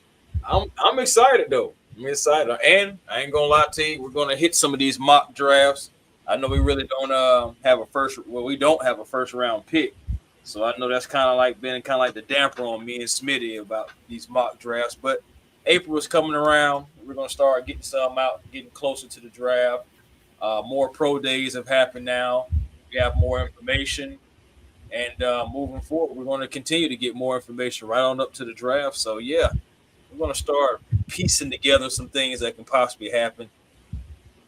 I'm excited though. I'm excited, and I ain't gonna lie to you. We're gonna hit some of these mock drafts. I know we really don't have a first. Well, we don't have a first round pick, so I know that's kind of like the damper on me and Smitty about these mock drafts. But April is coming around. We're gonna start getting some out, getting closer to the draft. More pro days have happened now. We have more information, And moving forward, we're going to continue to get more information right on up to the draft. So yeah, we're going to start piecing together some things that can possibly happen,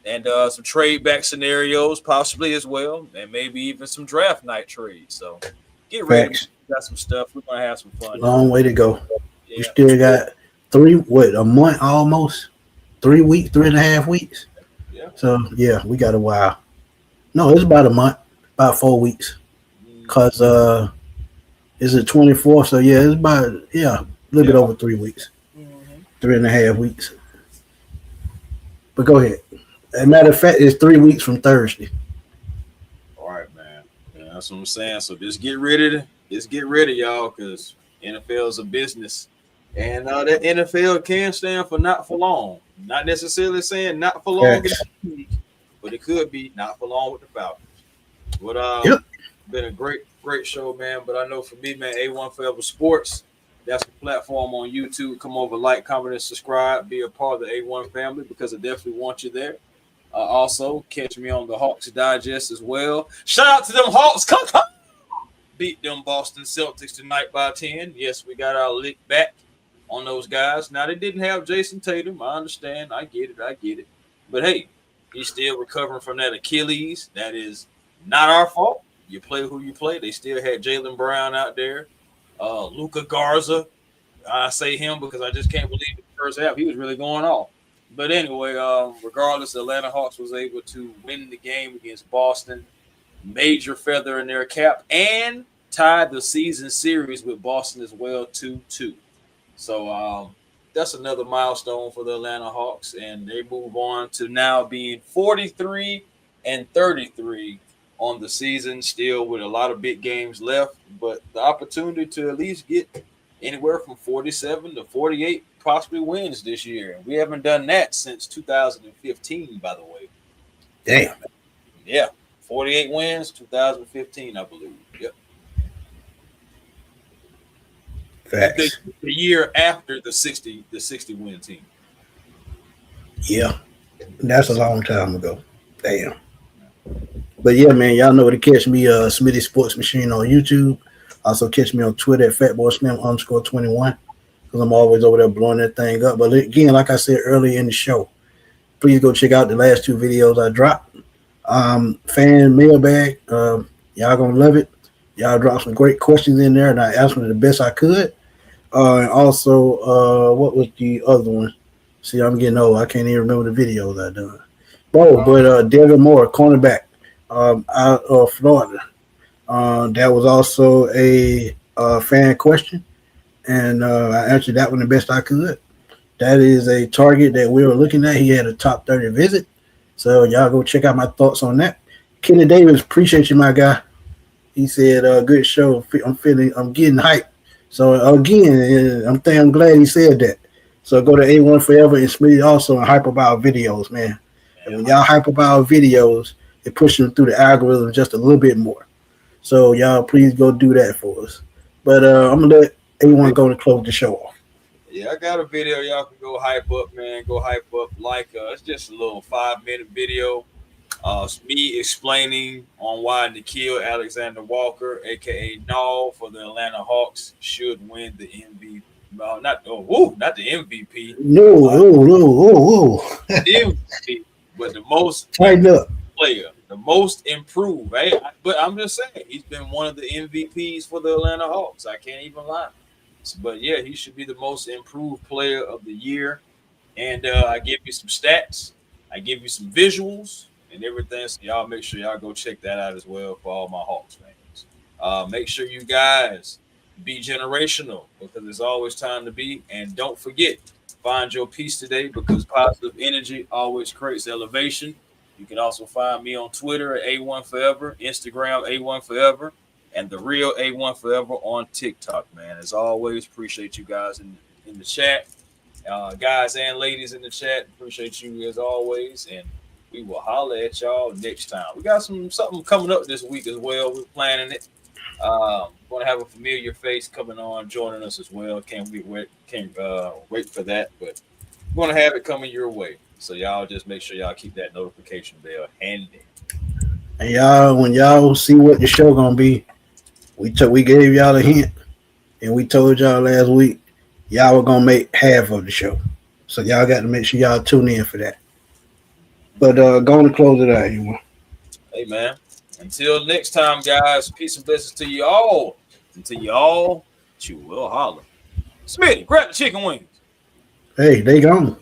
and some trade back scenarios possibly as well, and maybe even some draft night trades. So get ready. Facts. We got some stuff. We're going to have some fun. Long way to go. Yeah. We still got a month almost, 3 weeks, 3.5 weeks. Yeah. So yeah, we got a while. No, it's about a month, about 4 weeks. Cause it's the 24th, so yeah, it's about a little bit over 3 weeks, 3.5 weeks. But go ahead. As a matter of fact, it's 3 weeks from Thursday. All right, man. Yeah, that's what I'm saying. So just get ready, y'all, because NFL is a business, and that NFL can stand for not for long. Not necessarily saying not for long, but it could be not for long with the Falcons. But been a great show, man. But I know for me, man, A1 Forever Sports, that's the platform on YouTube. Come over, like, comment, and subscribe. Be a part of the A1 family because I definitely want you there. Also, catch me on the Hawks Digest as well. Shout out to them Hawks. Come. Beat them Boston Celtics tonight by 10. Yes, we got our lick back on those guys. Now, they didn't have Jason Tatum. I understand. I get it. But, hey, he's still recovering from that Achilles. That is not our fault. You play who you play. They still had Jaylen Brown out there. Luka Garza. I say him because I just can't believe the first half. He was really going off. But anyway, regardless, the Atlanta Hawks was able to win the game against Boston. Major feather in their cap. And tied the season series with Boston as well, 2-2. So that's another milestone for the Atlanta Hawks. And they move on to now being 43-33 on the season, still with a lot of big games left, but the opportunity to at least get anywhere from 47 to 48 possibly wins this year. We haven't done that since 2015, by the way. Damn. Yeah, 48 wins, 2015, I believe. Yep. Facts. The year after the 60 win team. Yeah, that's a long time ago. Damn. But yeah, man, y'all know where to catch me, Smitty Sports Machine on YouTube. Also catch me on Twitter at FatBoySlim_21 because I'm always over there blowing that thing up. But again, like I said earlier in the show, please go check out the last 2 videos I dropped. Fan mailbag, y'all gonna love it. Y'all dropped some great questions in there, and I answered them the best I could. And also, what was the other one? See, I'm getting old. I can't even remember the videos I done. But Devin Moore, cornerback. Out of Florida. That was also a fan question, and I answered that one the best I could. That is a target that we were looking at. He had a top 30 visit, so y'all go check out my thoughts on that. Kenny Davis, appreciate you, my guy. He said, "Good show. I'm getting hyped." So again, I'm glad he said that. So go to A1 Forever and Smitty also and hype about videos, man. And when y'all hype about videos, it pushes them through the algorithm just a little bit more. So y'all please go do that for us. But I'm gonna let everyone go to close the show off. Yeah, I got a video y'all can go hype up, man. Go hype up. It's just a little 5-minute video. It's me explaining on why Nikhil Alexander Walker, aka Null, for the Atlanta Hawks should win the MVP. Not the MVP. No. The MVP, but the most tighten up player, the most improved, right? But I'm just saying, he's been one of the MVPs for the Atlanta Hawks. I can't even lie. But yeah, he should be the most improved player of the year. And I give you some stats, I give you some visuals and everything. So y'all make sure y'all go check that out as well for all my Hawks fans. Make sure you guys be generational because it's always time to be. And don't forget, find your peace today because positive energy always creates elevation. You can also find me on Twitter at A1 Forever, Instagram A1 Forever, and the real A1 Forever on TikTok, man. As always, appreciate you guys in the chat. Guys and ladies in the chat, appreciate you as always. And we will holler at y'all next time. We got something coming up this week as well. We're planning it. Going to have a familiar face coming on, joining us as well. Can't wait for that. But we're going to have it coming your way. So y'all just make sure y'all keep that notification bell handy. And y'all, when y'all see what the show gonna be, We gave y'all a hint, and we told y'all last week y'all were gonna make half of the show. So y'all got to make sure y'all tune in for that. But go on and close it out, you know. Hey man. Until next time, guys. Peace and blessings to you all. Until you all, you will holler. Smitty, grab the chicken wings. Hey, they gone.